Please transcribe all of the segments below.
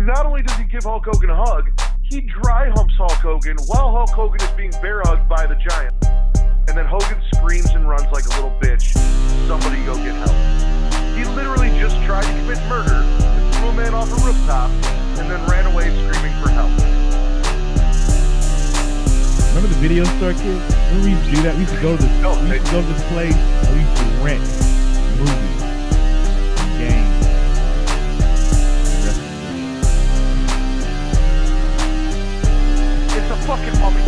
not only does he give Hulk Hogan a hug, he dry humps Hulk Hogan while Hulk Hogan is being bear hugged by the Giant. And then Hogan screams and runs like a little bitch. Somebody go get help. He literally just tried to commit murder and threw a man off a rooftop and then ran away screaming for help. Remember the video store kids? Remember we used to do that? We used to go to this, place and we used to rent movies, games. It's a fucking mummy.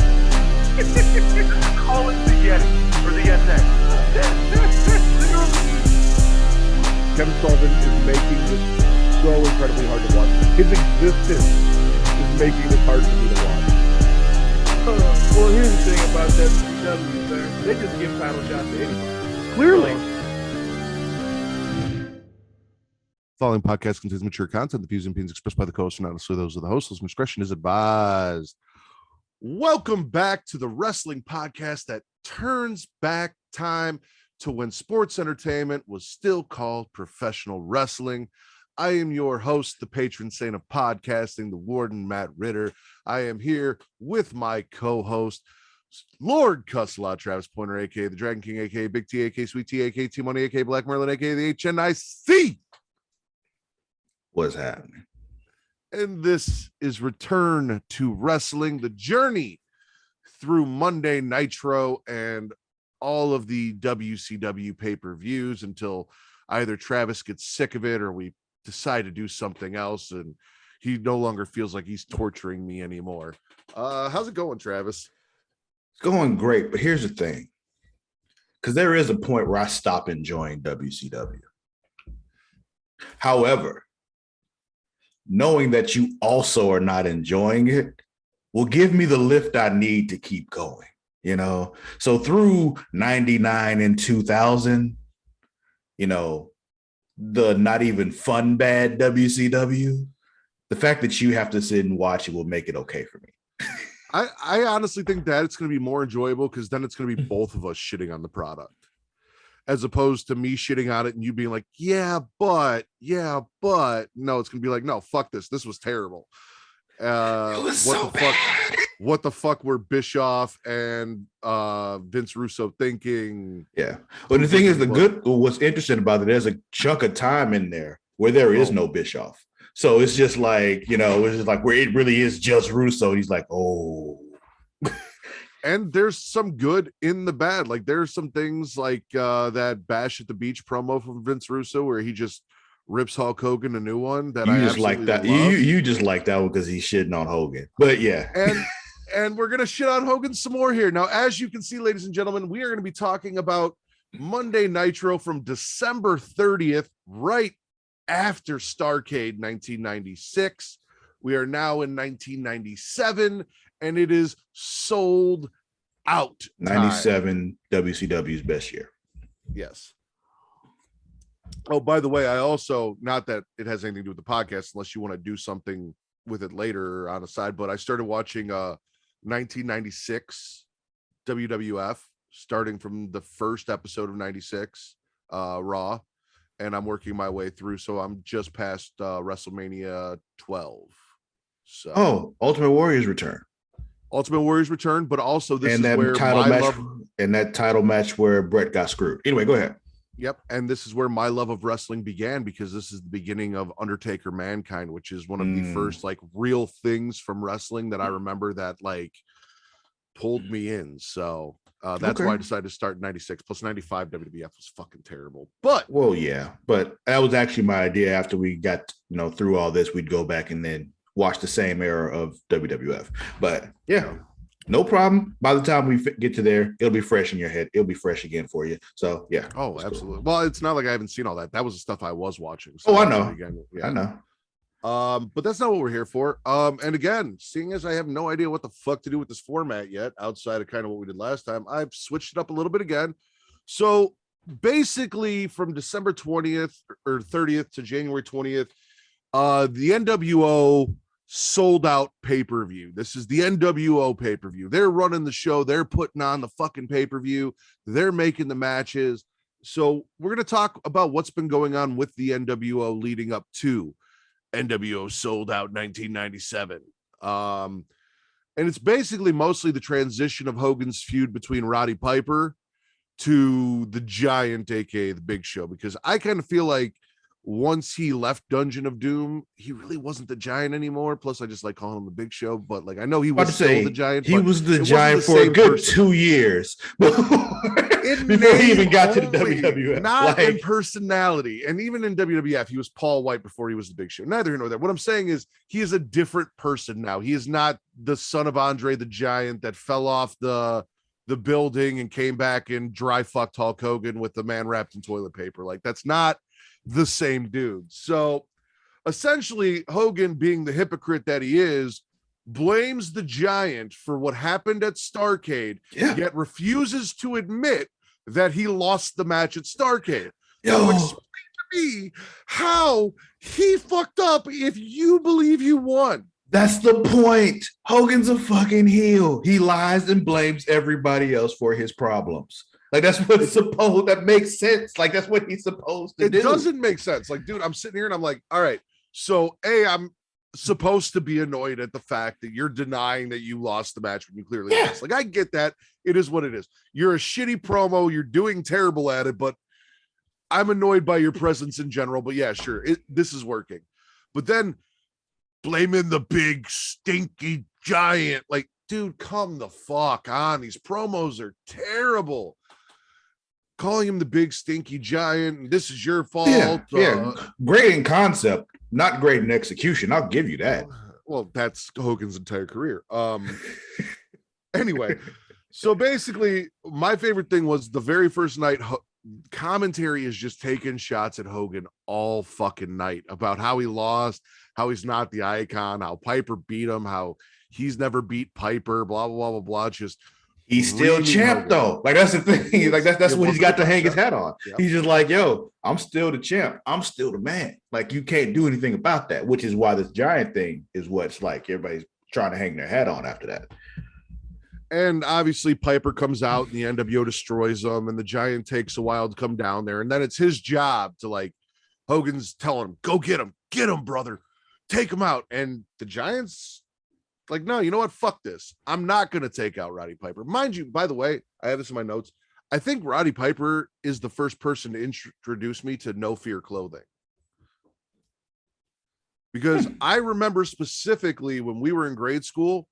Call it the Yeti or the Yeti. Kevin Sullivan is making this so incredibly hard to watch. His existence is making this hard for me to watch. Well, here's the thing about WCW, sir. They just give title shots to anybody. Clearly. Following podcast contains mature content. The views and opinions expressed by the host are not necessarily those of the host. Listener discretion is advised. Welcome back to the wrestling podcast that turns back time to when sports entertainment was still called professional wrestling. I am your host, the patron saint of podcasting, the Warden, Matt Ritter. I am here with my co-host, Lord Cussalott, Travis Pointer, aka the Dragon King, aka Big T, aka Sweet T, aka T Money, aka Black Merlin, aka the HNIC. What's happening? And this is Return to Wrestling, the journey through Monday Nitro and all of the WCW pay-per-views until either Travis gets sick of it or we decide to do something else and he no longer feels like he's torturing me anymore. How's it going, Travis? It's going great, but here's the thing. Because there is a point where I stop enjoying WCW. However, knowing that you also are not enjoying it will give me the lift I need to keep going, you know? So through 99 and 2000, you know, the not even fun bad WCW, the fact that you have to sit and watch it will make it okay for me. I honestly think that it's going to be more enjoyable because then it's going to be both of us shitting on the product as opposed to me shitting on it and you being like, yeah, but no, it's going to be like, no, fuck this. This was terrible. It was so bad. What the fuck were Bischoff and Vince Russo thinking? Yeah. Well, the thing is, what's interesting about it, there's a chunk of time in there where there is no Bischoff. So it's just like, you know, it's just like where it really is just Russo. He's like, oh. And there's some good in the bad. Like there's some things like that Bash at the Beach promo from Vince Russo where he just rips Hulk Hogan a new one that you I just like that. You just like that one because he's shitting on Hogan. But yeah. And we're gonna shit on Hogan some more here. Now, as you can see, ladies and gentlemen, we are going to be talking about Monday Nitro from December 30th, right after Starrcade 1996. We are now in 1997, and it is sold out. 97 WCW's best year. Yes. Oh, by the way, I also, not that it has anything to do with the podcast, unless you want to do something with it later on a side, but I started watching 1996 WWF, starting from the first episode of 96 Raw, and I'm working my way through, so I'm just past WrestleMania 12. So Ultimate Warrior's return, but also this and is where that title match where Brett got screwed. Anyway, go ahead. Yep, and this is where my love of wrestling began because this is the beginning of Undertaker Mankind, which is one of the first like real things from wrestling that I remember that like pulled me in. So that's why I decided to start in 96. Plus 95 WWF was fucking terrible. But but that was actually my idea. After we got through all this, we'd go back and then watch the same era of WWF. But yeah. No problem. By the time we get to there, it'll be fresh in your head. It'll be fresh again for you. So, yeah. Oh, absolutely. Cool. Well, it's not like I haven't seen all that. That was the stuff I was watching. So I know. Yeah. I know. But that's not what we're here for. And again, seeing as I have no idea what the fuck to do with this format yet, outside of kind of what we did last time, I've switched it up a little bit again. So basically from December 20th or 30th to January 20th, the NWO sold out pay-per-view. This is the NWO pay-per-view. They're running the show. They're putting on the fucking pay-per-view. They're making the matches. So we're going to talk about what's been going on with the NWO leading up to NWO sold out 1997. And it's basically mostly the transition of Hogan's feud between Roddy Piper to the Giant, aka the Big Show, because I kind of feel like once he left Dungeon of Doom, he really wasn't the Giant anymore. Plus, I just like calling him the Big Show, but like I know he was still the Giant. He was the Giant for a good 2 years before he even got to the WWF. Not in personality, and even in WWF, he was Paul White before he was the Big Show. Neither here nor there. What I'm saying is, he is a different person now. He is not the son of Andre the Giant that fell off the building and came back and dry fucked Hulk Hogan with the man wrapped in toilet paper. Like that's not the same dude. So essentially, Hogan, being the hypocrite that he is, blames the Giant for what happened at Starrcade, yet refuses to admit that he lost the match at Starrcade. So explain to me how he fucked up if you believe you won. That's the point. Hogan's a fucking heel. He lies and blames everybody else for his problems. Like that's what's supposed, that makes sense. Like that's what he's supposed to do. It doesn't make sense. Like, dude, I'm sitting here and I'm like, all right, so I'm supposed to be annoyed at the fact that you're denying that you lost the match when you clearly lost. Like, I get that. It is what it is. You're a shitty promo. You're doing terrible at it, but I'm annoyed by your presence in general. But yeah, sure, this is working. But then blaming the big stinky Giant, like, dude, come the fuck on. These promos are terrible. Calling him the big stinky Giant, and this is your fault. Great in concept, not great in execution. I'll give you that. Well, that's Hogan's entire career. Anyway, so basically, my favorite thing was the very first night. Commentary is just taking shots at Hogan all fucking night about how he lost, how he's not the icon, how Piper beat him, how he's never beat Piper, blah blah blah blah blah. Just he's still champ though. Like that's the thing. Like that's what he's got to hang his hat on. Yep. He's just like, yo, I'm still the champ. I'm still the man. Like you can't do anything about that, which is why this Giant thing is what's like everybody's trying to hang their hat on after that. And obviously Piper comes out and the NWO destroys them and the Giant takes a while to come down there. And then it's his job to, like, Hogan's telling him, go get him, brother, take him out. And the Giant's like, no, you know what? Fuck this. I'm not going to take out Roddy Piper. Mind you, by the way, I have this in my notes. I think Roddy Piper is the first person to introduce me to No Fear clothing. Because I remember specifically when we were in grade school,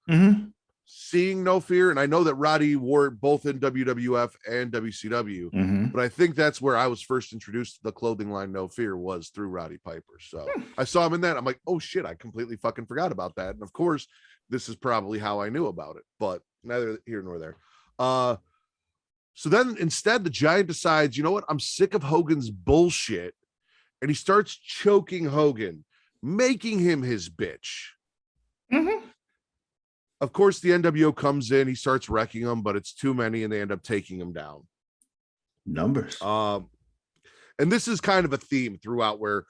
seeing No Fear, and I know that Roddy wore it both in WWF and WCW, but I think that's where I was first introduced to the clothing line No Fear was through Roddy Piper. So I saw him in that. I'm like, oh shit, I completely fucking forgot about that. And of course, this is probably how I knew about it, but neither here nor there. So then instead, the Giant decides, you know what? I'm sick of Hogan's bullshit. And he starts choking Hogan, making him his bitch. Of course, the NWO comes in, he starts wrecking them, but it's too many, and they end up taking him down. Numbers. And this is kind of a theme throughout where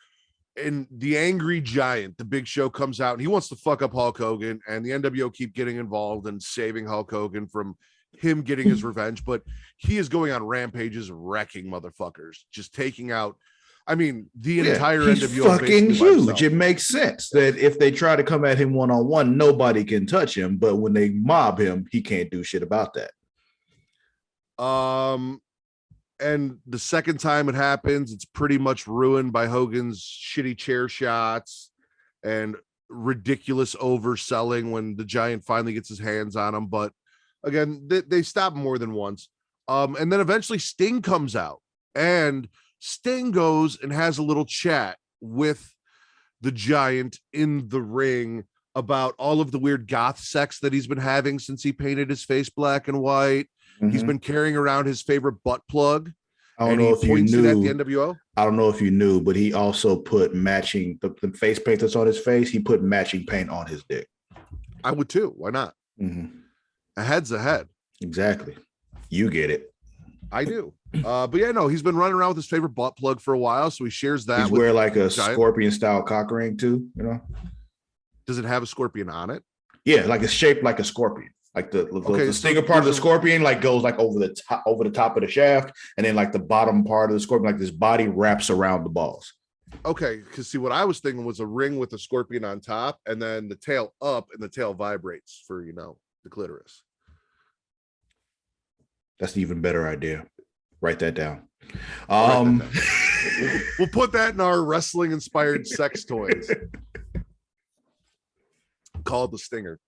in the angry Giant, the Big Show comes out, and he wants to fuck up Hulk Hogan, and the NWO keep getting involved and saving Hulk Hogan from him getting his revenge, but he is going on rampages, wrecking motherfuckers, just taking out, I mean, the entire NWO. Fucking huge. It makes sense that if they try to come at him one-on-one, nobody can touch him. But when they mob him, he can't do shit about that. And the second time it happens, it's pretty much ruined by Hogan's shitty chair shots and ridiculous overselling when the Giant finally gets his hands on him. But again, they stop more than once. And then eventually Sting comes out, and Sting goes and has a little chat with the Giant in the ring about all of the weird goth sex that he's been having since he painted his face black and white. He's been carrying around his favorite butt plug. I don't know if you knew. At the NWO. I don't know if you knew, but he also put matching the face paint that's on his face. He put matching paint on his dick. I would too. Why not? A head's a head. Exactly. You get it. I do. But yeah, no, he's been running around with his favorite butt plug for a while, so he shares that. He's wearing like a scorpion style cock ring too, you know. Does it have a scorpion on it? Yeah, like it's shaped like a scorpion. Like the stinger part of the scorpion like goes like over the top of the shaft, and then like the bottom part of the scorpion, like this body wraps around the balls. Okay, because see, what I was thinking was a ring with a scorpion on top, and then the tail up, and the tail vibrates for the clitoris. That's an even better idea. Write that down. We'll put that in our wrestling inspired sex toys. Call it the Stinger.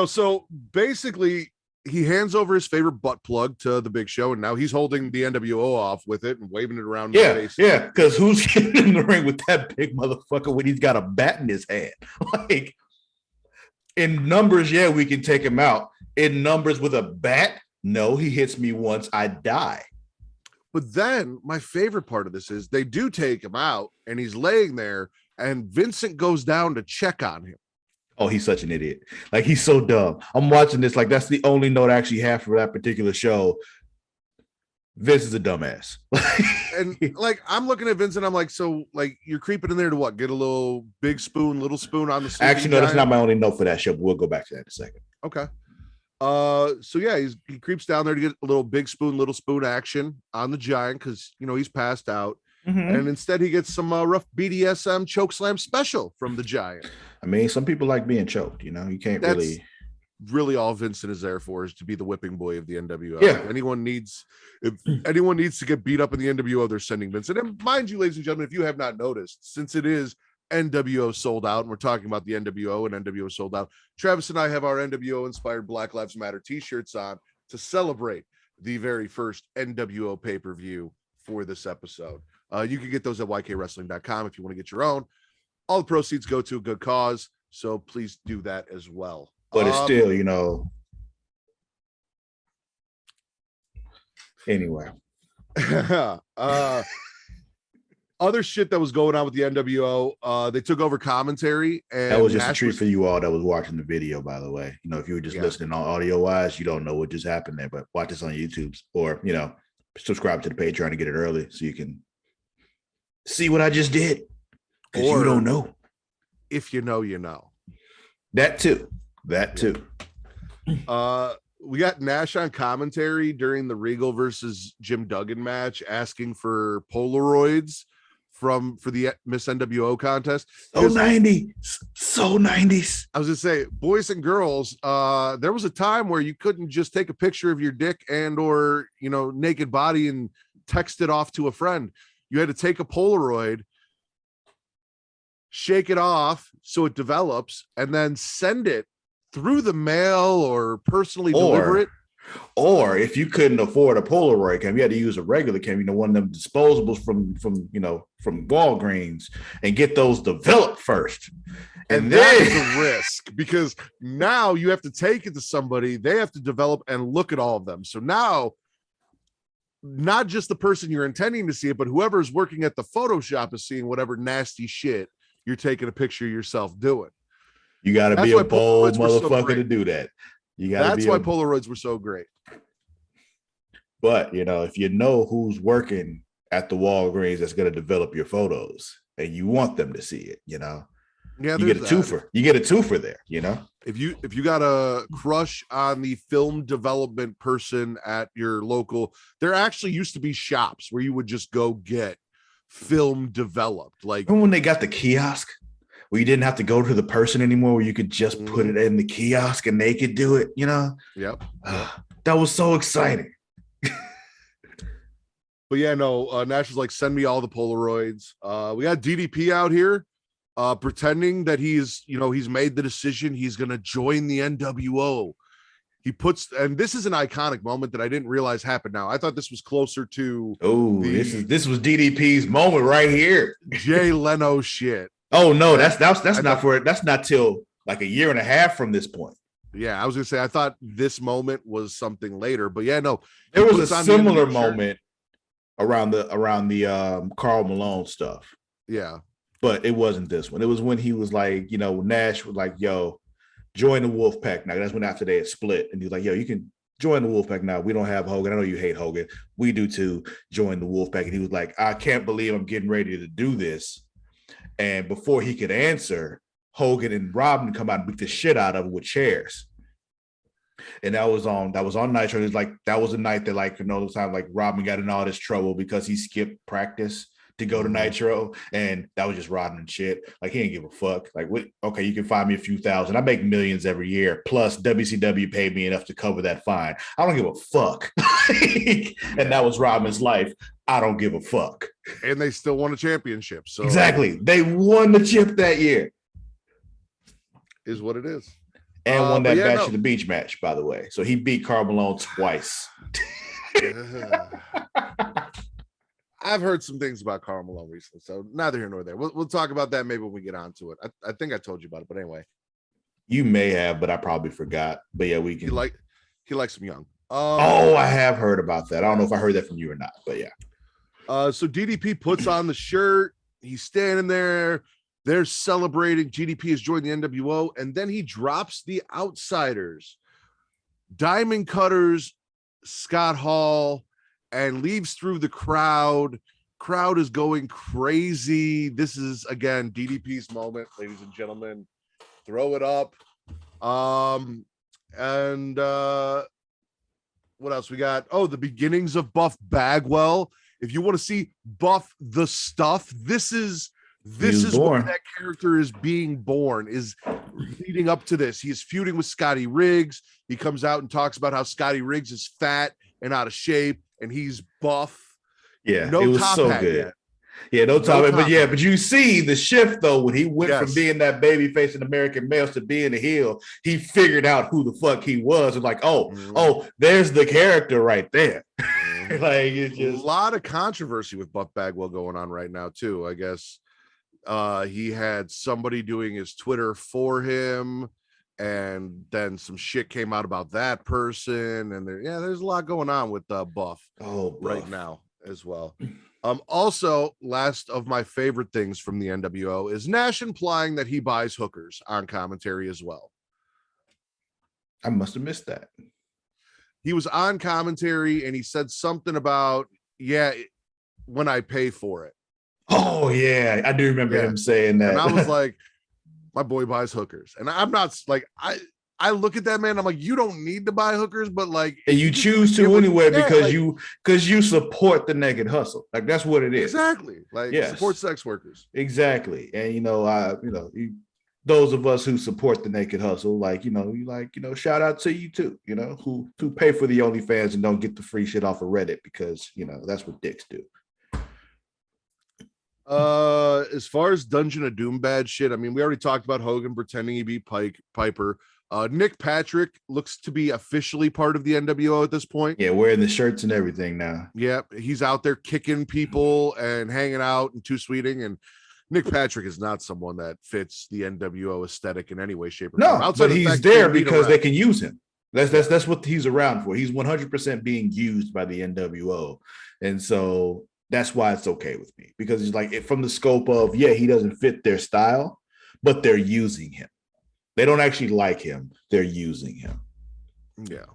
So basically he hands over his favorite butt plug to the Big Show, and now he's holding the NWO off with it and waving it around his face. Yeah, because who's getting in the ring with that big motherfucker when he's got a bat in his hand? Like, in numbers, yeah, we can take him out. In numbers with a bat, no, he hits me once, I die. But then my favorite part of this is they do take him out, and he's laying there, and Vincent goes down to check on him. Oh, he's such an idiot. Like, he's so dumb. I'm watching this. Like, that's the only note I actually have for that particular show. Vince is a dumbass. And like, I'm looking at Vincent, I'm like, so like, you're creeping in there to what? Get a little big spoon, little spoon on the Actually, no, that's not my only note for that show, but we'll go back to that in a second. Okay. So yeah, he creeps down there to get a little big spoon, little spoon action on the Giant because he's passed out. Mm-hmm. And instead he gets some rough BDSM choke slam special from the Giant. I mean, some people like being choked, you can't really all Vincent is there for is to be the whipping boy of the NWO. Yeah. If anyone needs to get beat up in the NWO, they're sending Vincent. And mind you, ladies and gentlemen, if you have not noticed, since it is NWO sold out, and we're talking about the NWO and NWO sold out, Travis and I have our NWO inspired Black Lives Matter t-shirts on to celebrate the very first NWO pay-per-view for this episode. You can get those at ykwrestling.com if you want to get your own. All the proceeds go to a good cause, so please do that as well. But it's still, anyway. Other shit that was going on with the NWO, they took over commentary, and that was just a treat for you all that was watching the video, by the way. If you were just listening on audio wise, you don't know what just happened there, but watch this on YouTube or subscribe to the Patreon to get it early so you can see what I just did. Because you don't know. If you know, you know. That too. We got Nash on commentary during the Regal versus Jim Duggan match, asking for Polaroids for the Miss NWO contest. So 90s. I was gonna say, boys and girls, there was a time where you couldn't just take a picture of your dick and or naked body and text it off to a friend. You had to take a Polaroid, shake it off so it develops, and then send it through the mail or personally deliver it. Or if you couldn't afford a Polaroid cam, you had to use a regular cam, one of them disposables from Walgreens, and get those developed first. And that is a risk because now you have to take it to somebody, they have to develop and look at all of them. So now not just the person you're intending to see it, but whoever's working at the Photoshop is seeing whatever nasty shit you're taking a picture of yourself doing. You got to be a bold motherfucker to do that. That's why Polaroids were so great. But, if you know who's working at the Walgreens that's going to develop your photos and you want them to see it, you get a twofer. You get a twofer there, If you got a crush on the film development person at your local, there actually used to be shops where you would just go get film developed. Like, remember when they got the kiosk where you didn't have to go to the person anymore, where you could just put it in the kiosk and they could do it, Yep. That was so exciting. But yeah, no, Nash was like, send me all the Polaroids. We got DDP out here pretending that he's made the decision. He's going to join the NWO. He puts, and this is an iconic moment that I didn't realize happened now. I thought this was closer to this was DDP's moment right here. Jay Leno shit. Oh no, that's not till like a year and a half from this point. Yeah, I was gonna say I thought this moment was something later, but yeah, no, there was a similar moment around the Karl Malone stuff. Yeah, but it wasn't this one. It was when he was like, Nash was like, "Yo, join the Wolfpack now." That's when after they had split, and he's like, "Yo, you can join the Wolfpack now. We don't have Hogan. I know you hate Hogan. We do too. Join the Wolfpack." And he was like, "I can't believe I'm getting ready to do this." And before he could answer, Hogan and Robin come out and beat the shit out of him with chairs. And that was on Nitro. It was like that was a night that like the time like Robin got in all this trouble because he skipped practice to go to Nitro, and that was just Rodman and shit. Like he didn't give a fuck. Like, what? Okay, you can find me a few thousand. I make millions every year. Plus, WCW paid me enough to cover that fine. I don't give a fuck. And that was Rodman's life. I don't give a fuck. And they still won a championship. So exactly, they won the chip that year. Is what it is. And won that Bash of the Beach match, by the way. So he beat Karl Malone twice. I've heard some things about Karl Malone recently, so neither here nor there. We'll talk about that maybe when we get onto it. I think I told you about it, but anyway. You may have, but I probably forgot. But yeah, we can. He likes him young. I have heard about that. I don't know if I heard that from you or not, but yeah. So DDP puts on the shirt. He's standing there. They're celebrating. GDP has joined the NWO, and then he drops the Outsiders, Diamond Cutters, Scott Hall, and leaves through the crowd. Crowd is going crazy. This is, again, DDP's moment, ladies and gentlemen. Throw it up. And what else we got? Oh, the beginnings of Buff Bagwell. If you want to see Buff the Stuff, this is where that character is being born, is leading up to this. He is feuding with Scotty Riggs. He comes out and talks about how Scotty Riggs is fat and out of shape, and he's buff. Yeah, it was so good. Yet. Yeah, no top, but you see the shift though when he went from being that baby face in American Males to being a heel. He figured out who the fuck he was, and like, oh, there's the character right there. Like it's just a lot of controversy with Buff Bagwell going on right now too. I guess he had somebody doing his Twitter for him, and then some shit came out about that person, and there's a lot going on with Buff right now as well. Also, last of my favorite things from the NWO is Nash implying that he buys hookers on commentary as well. I must have missed that. He was on commentary and he said something about, when I pay for it. Oh, yeah. I do remember him saying that. And I was like, my boy buys hookers. And I'm not like, I look at that man, I'm like, you don't need to buy hookers, but like, and you choose to anyway because you support the naked hustle. Like that's what it is. Exactly. Like support sex workers. Exactly. And those of us who support the naked hustle, shout out to you too, who pay for the OnlyFans and don't get the free shit off of Reddit because that's what dicks do. As far as Dungeon of Doom bad shit, I mean, we already talked about Hogan pretending he beat Piper. Nick Patrick looks to be officially part of the NWO at this point. Yeah, wearing the shirts and everything now. Yeah, he's out there kicking people and hanging out and too sweeting. And Nick Patrick is not someone that fits the NWO aesthetic in any way, shape, or form. No, but he's there because they can use him. That's what he's around for. He's 100% being used by the NWO, and so that's why it's okay with me, because it's like from the scope of he doesn't fit their style, but they're using him. They don't actually like him. They're using him. Yeah.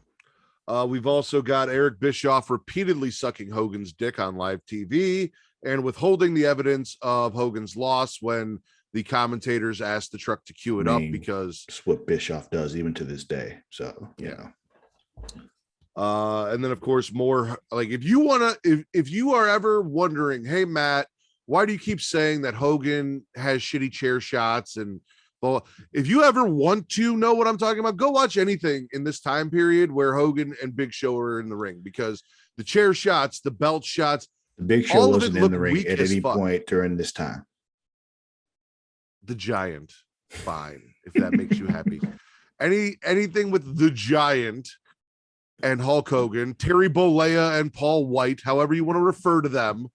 We've also got Eric Bischoff repeatedly sucking Hogan's dick on live TV and withholding the evidence of Hogan's loss when the commentators asked the truck to cue it up because it's what Bischoff does even to this day. So, and then of course more like if you are ever wondering, hey Matt, why do you keep saying that Hogan has shitty chair shots? And well, if you ever want to know what I'm talking about, go watch anything in this time period where Hogan and Big Show are in the ring, because the chair shots, the belt shots, the Big Show wasn't in the ring at any point during this time. The Giant, fine, if that makes you happy. Anything with the Giant and Hulk Hogan, Terry Bollea and Paul White, however you want to refer to them,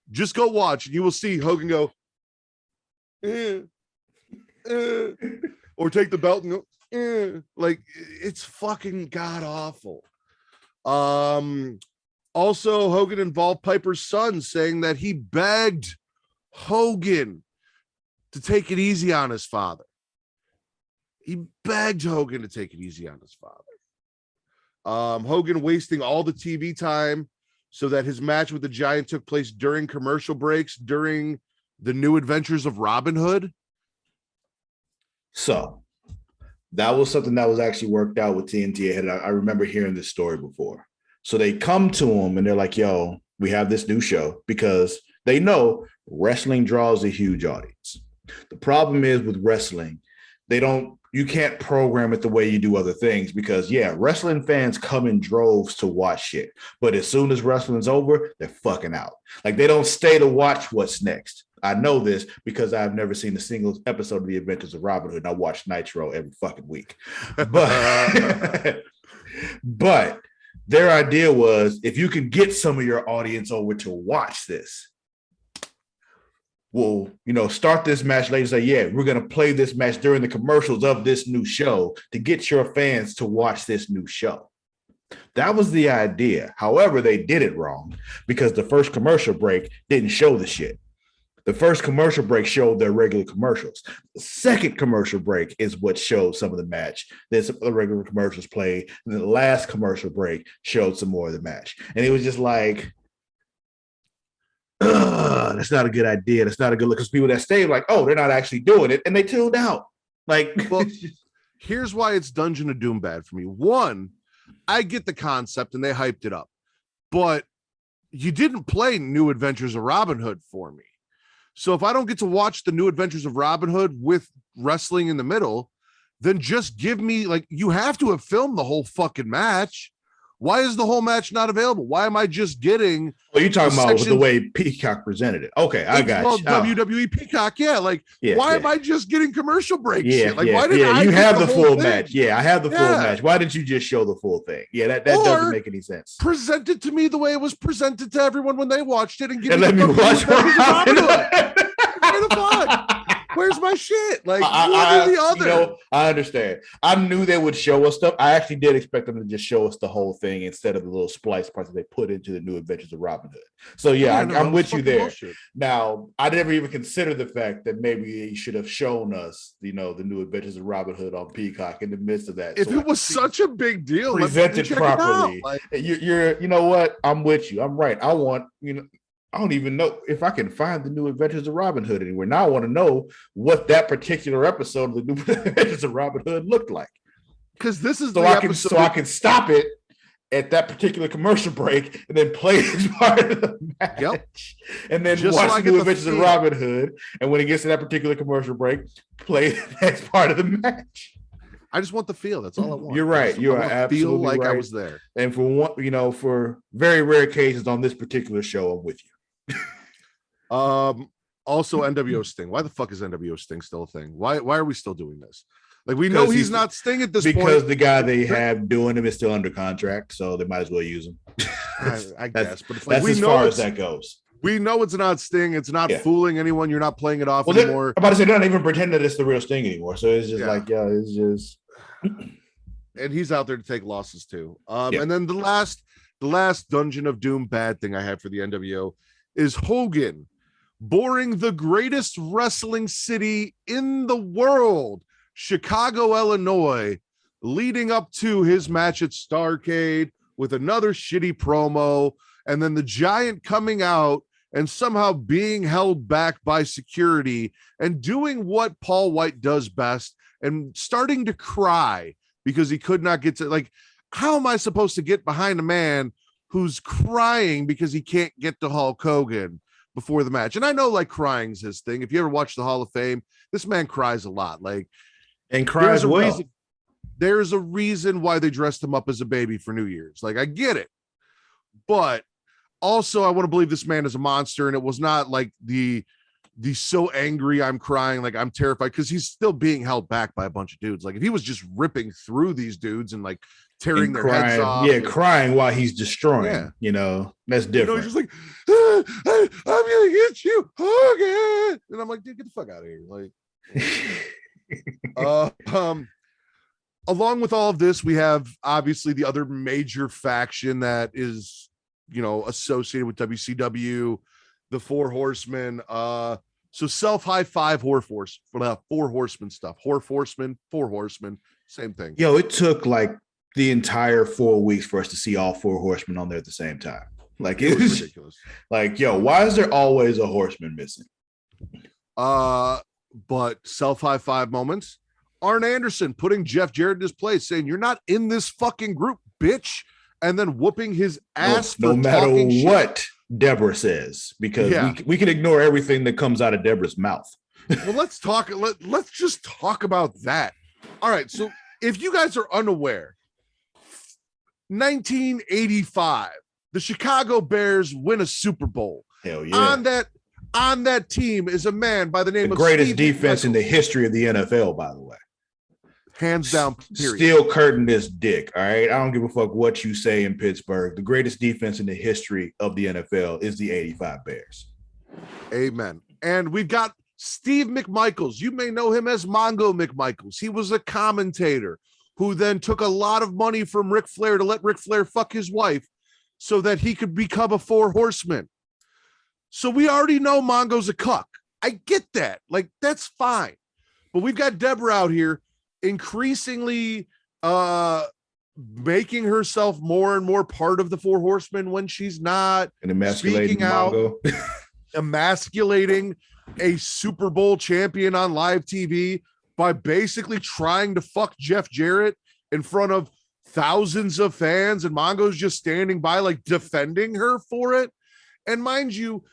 just go watch and you will see Hogan go, or take the belt and go, like it's fucking god awful. Also, Hogan involved Piper's son, saying that he begged Hogan to take it easy on his father. He begged Hogan to take it easy on his father. Hogan wasting all the TV time so that his match with the Giant took place during commercial breaks during the New Adventures of Robin Hood. So That was something that was actually worked out with TNT. I remember hearing this story before. So they come to him and they're like, yo, we have this new show, because they know wrestling draws a huge audience. The problem is with wrestling, you can't program it the way you do other things, because wrestling fans come in droves to watch shit. But as soon as wrestling's over, they're fucking out. Like, they don't stay to watch what's next. I know this because I've never seen a single episode of The Adventures of Robin Hood. I watch Nitro every fucking week. But their idea was, if you can get some of your audience over to watch this, we'll, start this match later. Say, we're going to play this match during the commercials of this new show to get your fans to watch this new show. That was the idea. However, they did it wrong, because the first commercial break didn't show the shit. The first commercial break showed their regular commercials. The second commercial break is what showed some of the match. Then some of the regular commercials played, and the last commercial break showed some more of the match. And it was just like, that's not a good idea. That's not a good look, because people that stayed like, oh, they're not actually doing it, and they tuned out. Like, well, here's why it's Dungeon of Doom bad for me. One, I get the concept and they hyped it up, but you didn't play New Adventures of Robin Hood for me. So if I don't get to watch the New Adventures of Robin Hood with wrestling in the middle, then just give me, like, you have to have filmed the whole fucking match. Why is the whole match not available? Why am I just getting? Oh, you're talking about the way Peacock presented it. Okay, I got you. WWE Peacock, why am I just getting commercial breaks? Why didn't I you have the full thing? match? I have the full match. Why didn't you just show the full thing? That doesn't make any sense. Present it to me the way it was presented to everyone when they watched it, and give let me watch the fuck? Where's my shit? Like, one or the other. I understand. I knew they would show us stuff. I actually did expect them to just show us the whole thing instead of the little splice parts that they put into the New Adventures of Robin Hood. So I'm with you there. Bullshit. Now, I never even considered the fact that maybe they should have shown us, the New Adventures of Robin Hood on Peacock in the midst of that. If it was such a big deal, presented properly. You know what? I'm with you. I'm right. I want, I don't even know if I can find the New Adventures of Robin Hood anywhere. Now I want to know what that particular episode of the New Adventures of Robin Hood looked like. Because this is so I can stop it at that particular commercial break and then play it as part of the match. Yep. And then just watch the New Adventures of Robin Hood. And when it gets to that particular commercial break, play the next part of the match. I just want the feel. That's all I want. You're right. You are absolutely feel like right. I was there. And for one, for very rare occasions on this particular show, I'm with you. Also NWO Sting. Why the fuck is NWO Sting still a thing? Why are we still doing this? Like, we know he's not Sting at this point. Because the guy they have doing him is still under contract, so they might as well use him. I guess, but that's as far as that goes. We know it's not Sting. It's not fooling anyone. You're not playing it off anymore. I'm about to say, they're not even pretending that it's the real Sting anymore. So it's just it's just. And he's out there to take losses too. And then the last Dungeon of Doom bad thing I have for the NWO is Hogan boring the greatest wrestling city in the world, Chicago, Illinois, leading up to his match at Starrcade with another shitty promo, and then the Giant coming out and somehow being held back by security and doing what Paul White does best and starting to cry because he could not get to, like, how am I supposed to get behind a man who's crying because he can't get to Hulk Hogan before the match? And I know, like, crying's his thing. If you ever watch the Hall of Fame, this man cries a lot. Like, and cries well. There's a reason why they dressed him up as a baby for New Year's. Like, I get it. But also, I want to believe this man is a monster, and it was not like the so angry I'm crying, like I'm terrified, because he's still being held back by a bunch of dudes. Like, if he was just ripping through these dudes and like tearing their heads off, crying while he's destroying, that's different. He's just like, I'm gonna get you, Hogan, and I'm like, dude, get the fuck out of here. Like, along with all of this, we have obviously the other major faction that is, associated with WCW, the Four Horsemen. So self high five four horsemen stuff. Four horsemen, same thing. Yo, it took like the entire 4 weeks for us to see all four horsemen on there at the same time. Like, it was ridiculous. Like, yo, why is there always a horseman missing? But self high five moments Arn Anderson putting Jeff Jarrett in his place, saying, "You're not in this fucking group, bitch," and then whooping his ass no for matter talking what shit. Deborah says, because Yeah. we can ignore everything that comes out of Deborah's mouth. Well, let's talk. Let's just talk about that. All right. So if you guys are unaware, 1985, the Chicago Bears win a Super Bowl. Hell yeah. On that team is a man by the name The of greatest Steve defense in the McMichaels. history of the NFL, by the way. Hands down, period. Still curtain this dick. All right. I don't give a fuck what you say in Pittsburgh. The greatest defense in the history of the NFL is the 85 Bears. Amen. And we've got Steve McMichaels. You may know him as Mongo McMichaels. He was a commentator who then took a lot of money from Ric Flair to let Ric Flair fuck his wife so that he could become a four horseman. So we already know Mongo's a cuck. I get that. Like, that's fine. But we've got Deborah out here increasingly making herself more and more part of the four horsemen when she's not, And emasculating speaking out, Mongo. emasculating a Super Bowl champion on live TV by basically trying to fuck Jeff Jarrett in front of thousands of fans, and Mongo's just standing by, like, defending her for it. And mind you,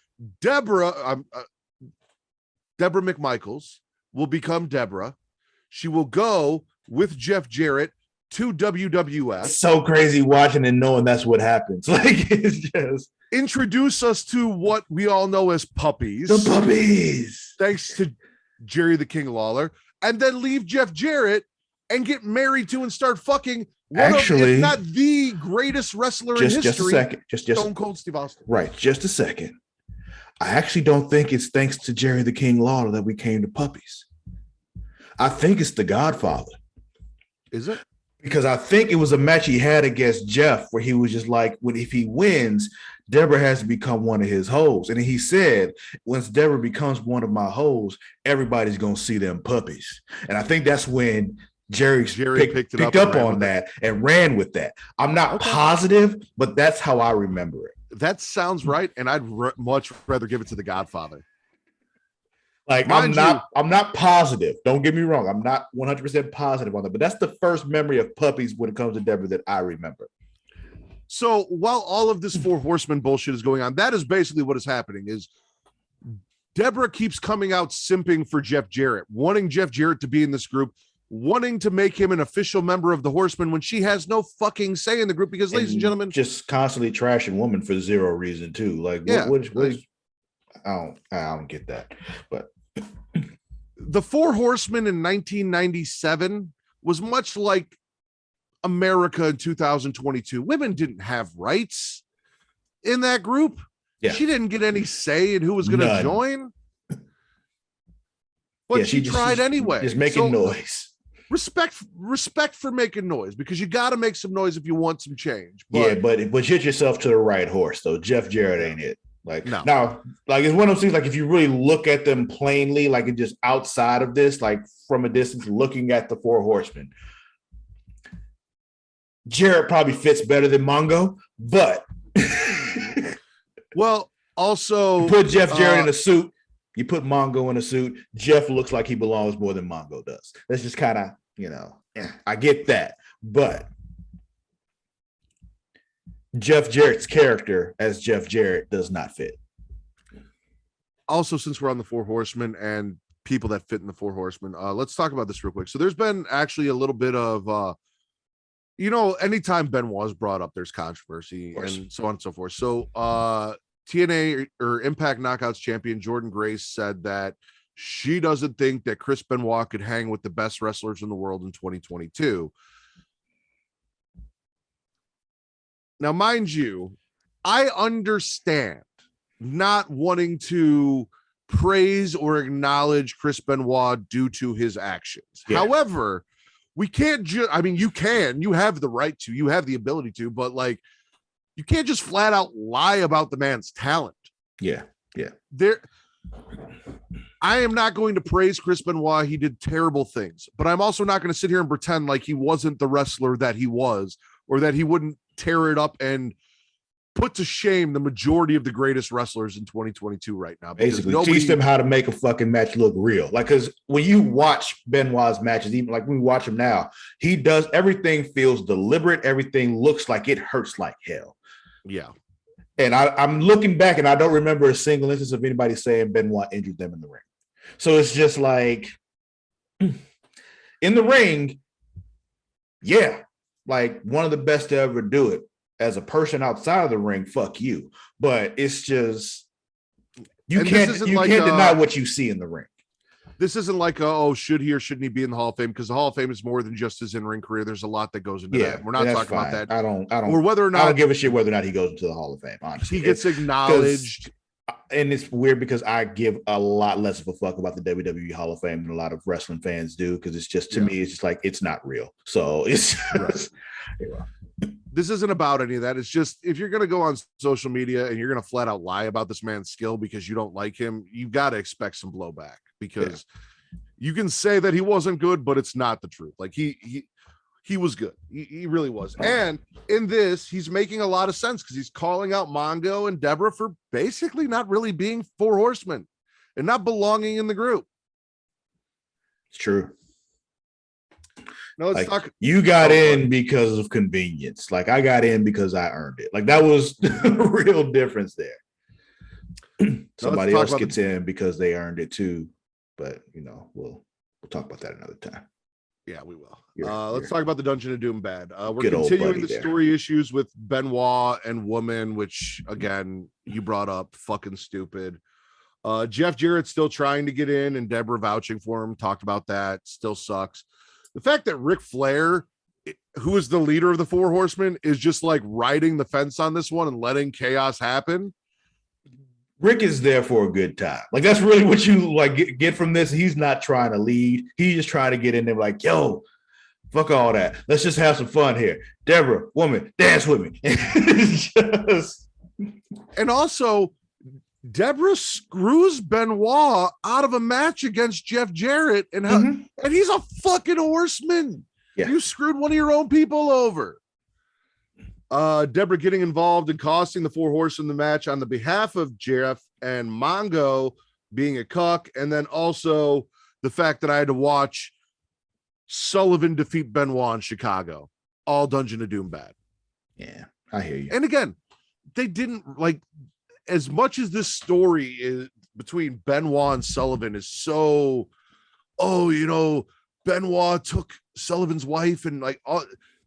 Deborah McMichaels will become Deborah. She will go with Jeff Jarrett to WWF. It's so crazy watching and knowing that's what happens. Like, it's just Introduce us to what we all know as puppies. the puppies. Thanks to Jerry the King Lawler. And then leave Jeff Jarrett and get married to and start fucking one of, if not the greatest wrestler in history. Just a second. Just Stone Cold Steve Austin. right. Just a second. I actually don't think it's thanks to Jerry the King Lawler that we came to puppies. I think it's the Godfather. Is it? Because I think it was a match he had against Jeff where he was just like, if he wins, Deborah has to become one of his hoes. And he said, once Deborah becomes one of my hoes, everybody's going to see them puppies. And I think that's when Jerry picked up on that and ran with that. I'm not positive, but that's how I remember it. That sounds right. And I'd much rather give it to the Godfather. Like, I'm not positive. Don't get me wrong. I'm not 100% positive on that, but that's the first memory of puppies when it comes to Deborah that I remember. So while all of this four horsemen bullshit is going on, that is basically what is happening. Is Deborah keeps coming out simping for Jeff Jarrett, wanting Jeff Jarrett to be in this group, wanting to make him an official member of the Horsemen when she has no fucking say in the group. Because, ladies and gentlemen, just constantly trashing women for zero reason too. Like, yeah, I don't get that. But the Four Horsemen in 1997 was much like America in 2022. Women didn't have rights in that group. Yeah. She didn't get any say in who was going to join. But yeah, she tried anyway. Just making noise. Respect for making noise, because you got to make some noise if you want some change. But hit yourself to the right horse though. Jeff Jarrett ain't it. Like, no. Now, like, it's one of those things, like, if you really look at them plainly, like, it just outside of this, like, from a distance, looking at the Four Horsemen, Jarrett probably fits better than Mongo, but well, also you put Jeff Jarrett in a suit, you put Mongo in a suit, Jeff looks like he belongs more than Mongo does. That's just kind of, I get that, but Jeff Jarrett's character as Jeff Jarrett does not fit. Also, since we're on the Four Horsemen and people that fit in the Four Horsemen, let's talk about this real quick. So there's been actually a little bit of, anytime Benoit is brought up, there's controversy and so on and so forth. So TNA or Impact Knockouts champion Jordan Grace said that she doesn't think that Chris Benoit could hang with the best wrestlers in the world in 2022. Now, mind you, I understand not wanting to praise or acknowledge Chris Benoit due to his actions. Yeah. However, we can't you have the right to, you have the ability to, but like, you can't just flat out lie about the man's talent. Yeah. I am not going to praise Chris Benoit. He did terrible things, but I'm also not going to sit here and pretend like he wasn't the wrestler that he was, or that he wouldn't tear it up and put to shame the majority of the greatest wrestlers in 2022 right now. Basically, teach them how to make a fucking match look real. Like, because when you watch Benoit's matches, even like when we watch him now, he does everything feels deliberate. Everything looks like it hurts like hell. Yeah. And I'm looking back and I don't remember a single instance of anybody saying Benoit injured them in the ring. So it's just like in the ring, yeah, like one of the best to ever do it. As a person outside of the ring, fuck you. But it's just you can't deny what you see in the ring. This isn't like should he or shouldn't he be in the Hall of Fame? Because the Hall of Fame is more than just his in-ring career. There's a lot that goes into that. We're not talking about that. I don't or whether or not I don't give a shit whether or not he goes into the Hall of Fame. Honestly, he gets acknowledged. And it's weird because I give a lot less of a fuck about the WWE Hall of Fame than a lot of wrestling fans do, because it's just to me, it's just like it's not real. So it's just, This isn't about any of that. It's just if you're going to go on social media and you're going to flat out lie about this man's skill because you don't like him, you've got to expect some blowback, because you can say that he wasn't good, but it's not the truth. Like he was good. He really was. And in this, he's making a lot of sense because he's calling out Mongo and Deborah for basically not really being four horsemen and not belonging in the group. It's true. No, let's talk. You got in because of convenience. Like I got in because I earned it. Like that was a real difference there. Somebody else gets in because they earned it too. But we'll talk about that another time. Yeah, we will. Let's talk about the Dungeon of Doom bad. We're Good continuing the story issues with Benoit and Woman, which again, you brought up, fucking stupid. Jeff Jarrett's still trying to get in and Deborah vouching for him. Talked about that. Still sucks. The fact that Ric Flair, who is the leader of the Four Horsemen, is just like riding the fence on this one and letting chaos happen. Rick is there for a good time. Like that's really what you like get from this. He's not trying to lead. He's just trying to get in there like, yo, fuck all that. Let's just have some fun here. Deborah, Woman, dance with me. And also, Deborah screws Benoit out of a match against Jeff Jarrett, and he's a fucking horseman. Yeah. You screwed one of your own people over. Deborah getting involved and costing the Four Horsemen the match on the behalf of Jeff, and Mongo being a cuck, and then also the fact that I had to watch Sullivan defeat Benoit in Chicago. All Dungeon of Doom bad. Yeah, I hear you. And again, they didn't like, as much as this story is between Benoit and Sullivan is so, Benoit took Sullivan's wife, and like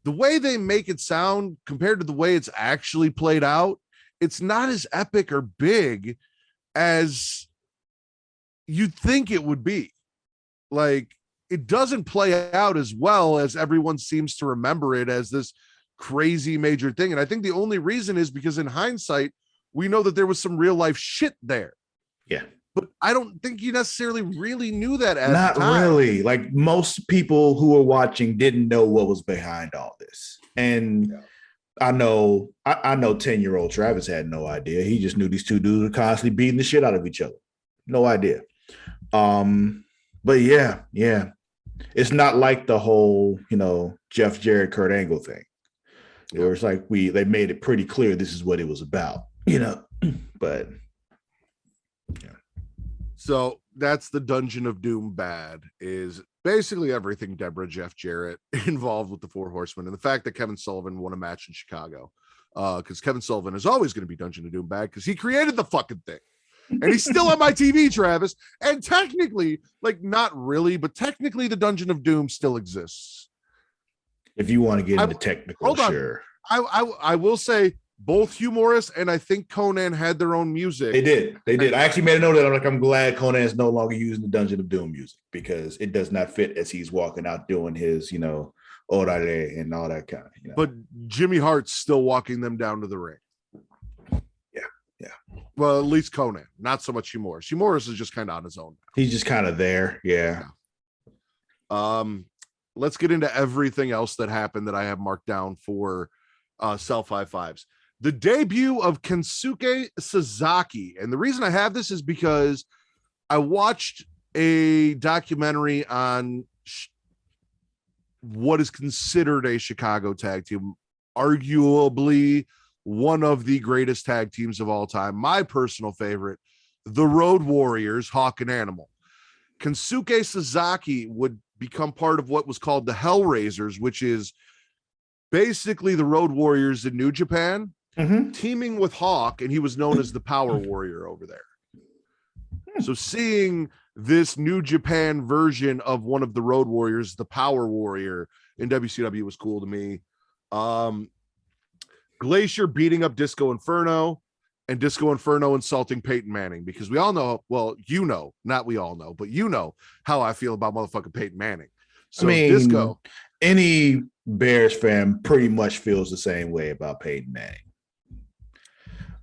the way they make it sound compared to the way it's actually played out, it's not as epic or big as you'd think it would be. Like, it doesn't play out as well as everyone seems to remember it as this crazy major thing. And I think the only reason is because in hindsight, we know that there was some real life shit there. Yeah. But I don't think you necessarily really knew that at Not the time. really. Like most people who were watching didn't know what was behind all this. And I know 10-year-old Travis had no idea. He just knew these two dudes were constantly beating the shit out of each other. No idea. But yeah. It's not like the whole, Jeff Jarrett, Kurt Angle thing. Where it's like they made it pretty clear this is what it was about, but yeah. So that's the Dungeon of Doom bad, is basically everything Deborah, Jeff Jarrett involved with the Four Horsemen, and the fact that Kevin Sullivan won a match in Chicago. Because Kevin Sullivan is always going to be Dungeon of Doom bad because he created the fucking thing. And he's still on my TV, Travis. And technically, like not really, but technically the Dungeon of Doom still exists. If you want to get into technical, sure. I will say both Hugh Morris and I think Conan had their own music. They did. I actually made a note of that. I'm glad Conan is no longer using the Dungeon of Doom music because it does not fit as he's walking out doing his, orare and all that kind of. But Jimmy Hart's still walking them down to the ring. Yeah. Well, at least Conan, not so much Hugh Morris. Hugh Morris is just kind of on his own now. He's just kind of there. Yeah. Let's get into everything else that happened that I have marked down for Self High Fives. The debut of Kensuke Sasaki. And the reason I have this is because I watched a documentary on what is considered a Chicago tag team, arguably one of the greatest tag teams of all time. My personal favorite, the Road Warriors, Hawk and Animal. Kensuke Sasaki would become part of what was called the Hellraisers, which is basically the Road Warriors in New Japan, teaming with Hawk, and he was known as the Power Warrior over there. So seeing this New Japan version of one of the Road Warriors, the Power Warrior in WCW, was cool to me. Glacier beating up Disco Inferno, and Disco Inferno insulting Peyton Manning, because we all know, well, you know, not we all know, but you know how I feel about motherfucking Peyton Manning. So I mean, Disco, any Bears fan pretty much feels the same way about Peyton Manning.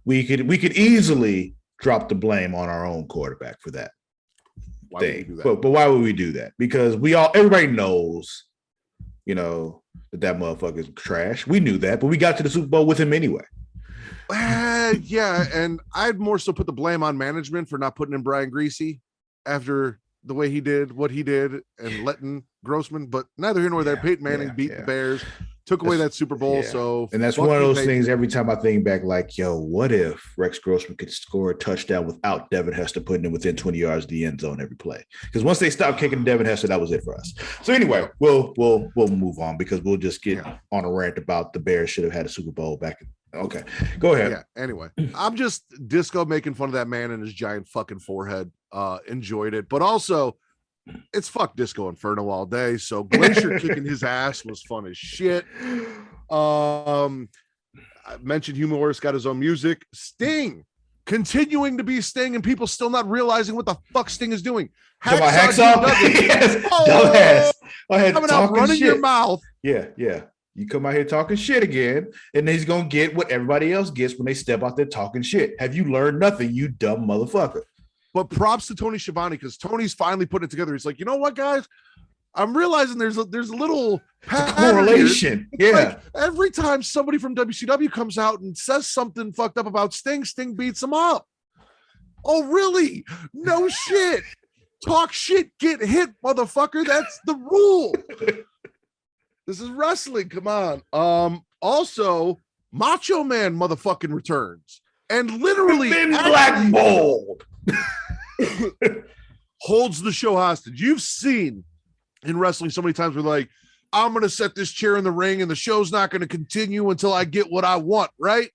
We could easily drop the blame on our own quarterback for that thing. But why would we do that? Because everybody knows, that motherfucker's trash. We knew that, but we got to the Super Bowl with him anyway. Yeah, and I'd more so put the blame on management for not putting in Brian Greasy after the way he did what he did and letting Grossman, but neither here nor there. Peyton Manning beat the Bears, took away that Super Bowl. So, and that's one of those things every time I think back, like, yo, what if Rex Grossman could score a touchdown without Devin Hester putting him within 20 yards of the end zone every play? Because once they stopped kicking Devin Hester, that was it for us. So anyway, we'll move on, because we'll just get on a rant about the Bears should have had a Super Bowl back in. Okay, go ahead. Yeah. Anyway, I'm just Disco making fun of that man and his giant fucking forehead. Enjoyed it, but also it's fuck Disco Inferno all day. So Glacier kicking his ass was fun as shit. I mentioned Hugh Morris got his own music. Sting continuing to be Sting, and people still not realizing what the fuck Sting is doing. Hacksaw yes. Dumbass. Coming out running your mouth. Yeah. You come out here talking shit again, and he's going to get what everybody else gets when they step out there talking shit. Have you learned nothing, you dumb motherfucker? But props to Tony Schiavone, because Tony's finally putting it together. He's like, you know what, guys? I'm realizing there's a little correlation. Yeah. Like every time somebody from WCW comes out and says something fucked up about Sting, Sting beats him up. Oh, really? No shit. Talk shit, get hit, motherfucker. That's the rule. This is wrestling. Come on. Also, Macho Man motherfucking returns and literally blackballed. Holds the show hostage. You've seen in wrestling so many times where like, I'm going to set this chair in the ring and the show's not going to continue until I get what I want, right?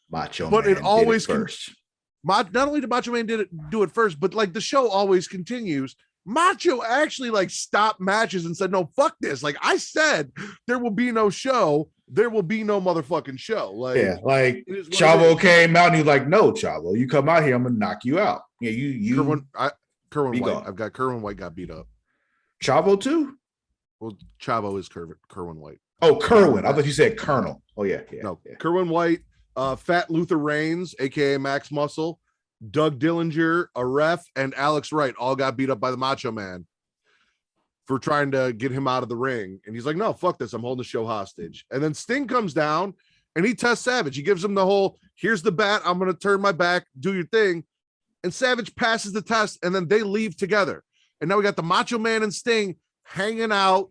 Macho but Man it always did it first. Not only did Macho Man do it first, but like the show always continues. Macho actually like stopped matches and said, no, fuck this. Like I said, there will be no show. There will be no motherfucking show. Like, Chavo came out and he's like, no, Chavo, you come out here, I'm going to knock you out. Yeah, Kerwin White. I've got Kerwin White got beat up. Chavo too? Well, Chavo is Kerwin White. Oh, Kerwin. I thought you said Colonel. Oh, yeah. No, Kerwin White, Fat Luther Reigns, a.k.a. Max Muscle, Doug Dillinger, a ref, and Alex Wright all got beat up by the Macho Man for trying to get him out of the ring. And he's like, no, fuck this. I'm holding the show hostage. And then Sting comes down and he tests Savage. He gives him the whole, here's the bat. I'm going to turn my back, do your thing. And Savage passes the test, and then they leave together. And now we got the Macho Man and Sting hanging out.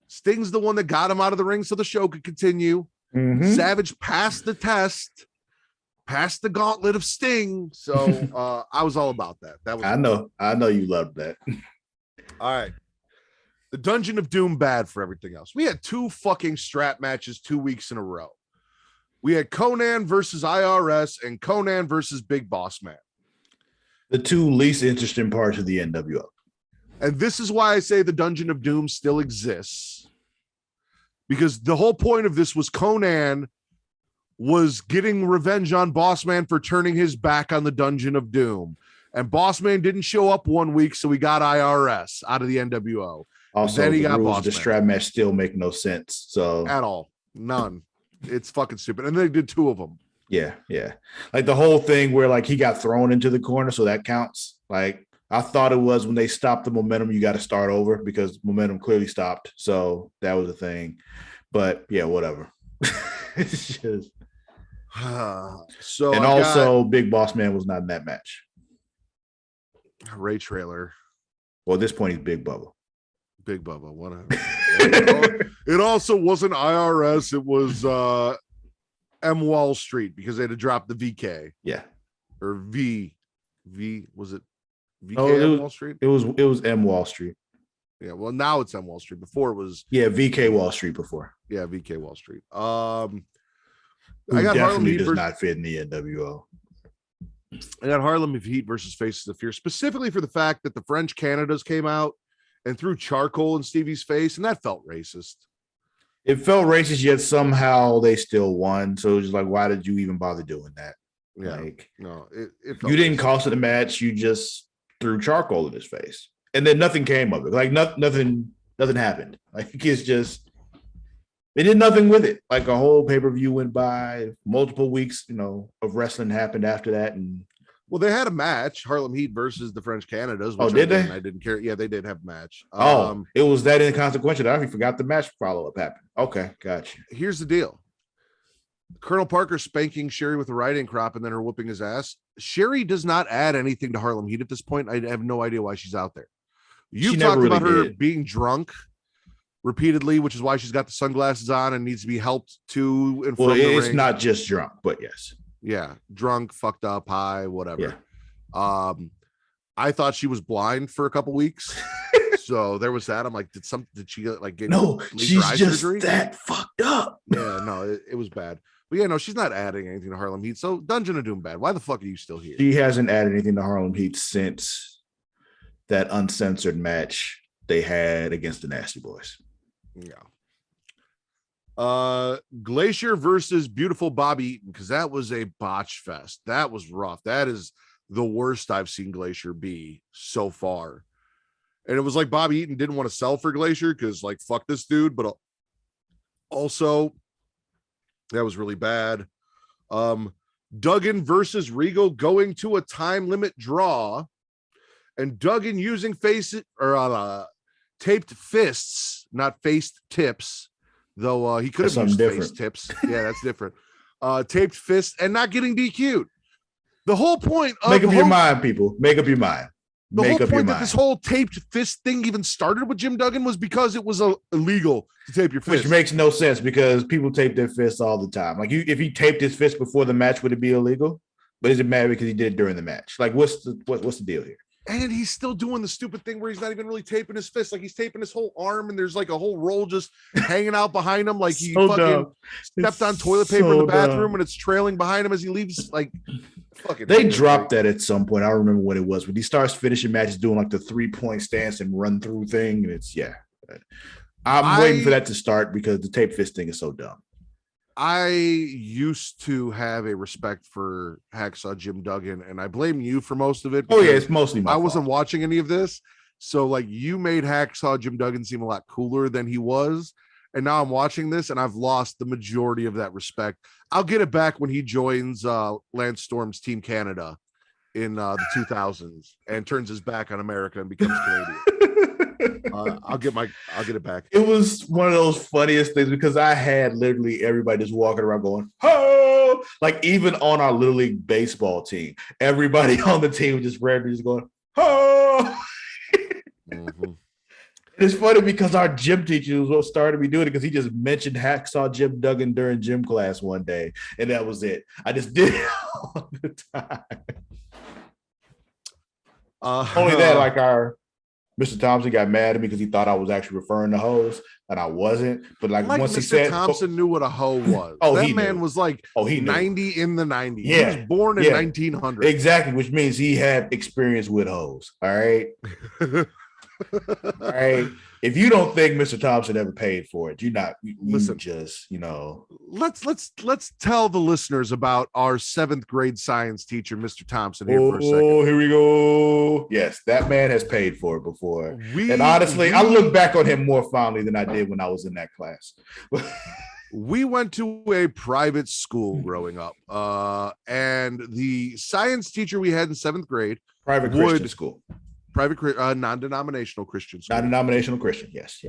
Sting's the one that got him out of the ring so the show could continue. Mm-hmm. Savage passed the test, passed the gauntlet of Sting. So I was all about that. That was I know you loved that. All right. The Dungeon of Doom bad for everything else. We had 2 fucking strap matches 2 weeks in a row. We had Conan versus IRS and Conan versus Big Boss Man. The 2 least interesting parts of the NWO. And this is why I say the Dungeon of Doom still exists. Because the whole point of this was Conan was getting revenge on Boss Man for turning his back on the Dungeon of Doom. And Boss Man didn't show up 1 week, so we got IRS out of the NWO. Also, then he got Boss Man. The strap match still make no sense. So at all. None. It's fucking stupid. And they did 2 of them. Yeah. Like the whole thing where like he got thrown into the corner, so that counts. Like I thought it was when they stopped the momentum, you got to start over because momentum clearly stopped. So that was a thing. But yeah, whatever. It's just so and also Big Boss Man was not in that match. Ray Trailer. Well, at this point he's Big Bubba. Big Bubba, whatever. It also wasn't IRS, it was M Wall Street because they had to drop the VK Yeah. or V was it VK No, M Wall Street? It was M Wall Street. Yeah, well now it's M Wall Street. Before it was VK Wall Street before. Yeah, VK Wall Street. Who I got Harlem definitely Heat does versus, not fit in the NWO. I got Harlem Heat versus Faces of Fear, specifically for the fact that the French Canadas came out and threw charcoal in Stevie's face, and that felt racist. It felt racist, yet somehow they still won. So it was just like, why did you even bother doing that? Yeah, Like, no, it you didn't racist. cost it a match. You just threw charcoal in his face, and then nothing came of it. Like nothing happened. Like it's just. They did nothing with it. Like a whole pay-per-view went by, multiple weeks, of wrestling happened after that. And Well, they had a match, Harlem Heat versus the French Canadas. Oh, did they? I didn't care. Yeah, they did have a match. it was that inconsequential that I even forgot the match follow-up happened. Okay, gotcha. Here's the deal. Colonel Parker spanking Sherry with a riding crop and then her whooping his ass. Sherry does not add anything to Harlem Heat at this point. I have no idea why she's out there. You She talked never about really her did. being drunk repeatedly, which is why she's got the sunglasses on and needs to be helped to and from Well, the it's ring. not just drunk, but yes. Yeah, drunk, fucked up, high, whatever. Yeah. I thought she was blind for a couple weeks. So there was that. I'm like, did she get No, laser she's eye just surgery? that fucked up. Yeah, no, it was bad. But yeah, no, she's not adding anything to Harlem Heat. So Dungeon of Doom bad. Why the fuck are you still here? She hasn't added anything to Harlem Heat since that uncensored match they had against the Nasty Boys. Yeah. Glacier versus Beautiful Bobby Eaton, because that was a botch fest. That was rough. That is the worst I've seen Glacier be so far. And it was like Bobby Eaton didn't want to sell for Glacier because, like, fuck this dude. But also, that was really bad. Duggan versus Regal going to a time limit draw, and Duggan using taped fists, not faced tips, though he could have used face tips. Yeah, that's different. Taped fists and not getting DQ'd. The whole point of Make up your mind, people. Make up your mind. The whole point that this whole taped fist thing even started with Jim Duggan was because it was illegal to tape your fist. Which makes no sense because people tape their fists all the time. Like if he taped his fist before the match, would it be illegal? But is it matter because he did it during the match? Like what's the deal here? And he's still doing the stupid thing where he's not even really taping his fist. Like he's taping his whole arm and there's like a whole roll just hanging out behind him. Like he fucking stepped on toilet paper in the bathroom and it's trailing behind him as he leaves. Like fucking. They dropped that at some point. I don't remember what it was, when he starts finishing matches doing like the 3-point stance and run through thing. And it's, I'm waiting for that to start because the tape fist thing is so dumb. I used to have a respect for Hacksaw Jim Duggan, and I blame you for most of it. Oh yeah, it's mostly my fault. I wasn't watching any of this, so like you made Hacksaw Jim Duggan seem a lot cooler than he was, and now I'm watching this, and I've lost the majority of that respect. I'll get it back when he joins Lance Storm's Team Canada in the 2000s and turns his back on America and becomes Canadian. I'll get it back. It was one of those funniest things because I had literally everybody just walking around going, "Oh!" Like even on our Little League baseball team, everybody on the team just randomly just going, "Oh!" Mm-hmm. It's funny because our gym teacher was what started me doing it because he just mentioned Hacksaw Jim Duggan during gym class one day, and that was it. I just did it all the time. Only that, like our Mr. Thompson got mad at me because he thought I was actually referring to hoes, and I wasn't. But like once Mr. he said, Thompson knew what a hoe was. Oh, that he man knew. was like he knew. 90 in the 90s. Yeah. He was born in 1900. Exactly, which means he had experience with hoes. All right. All right. If you don't think Mr. Thompson ever paid for it, listen. Just Let's tell the listeners about our 7th grade science teacher, Mr. Thompson, here for a second. Oh, here we go. Yes, that man has paid for it before. And honestly, I look back on him more fondly than I did when I was in that class. We went to a private school growing up, and the science teacher we had in 7th grade, private Christian school. Private non-denominational Christian school. Non-denominational Christian, yes.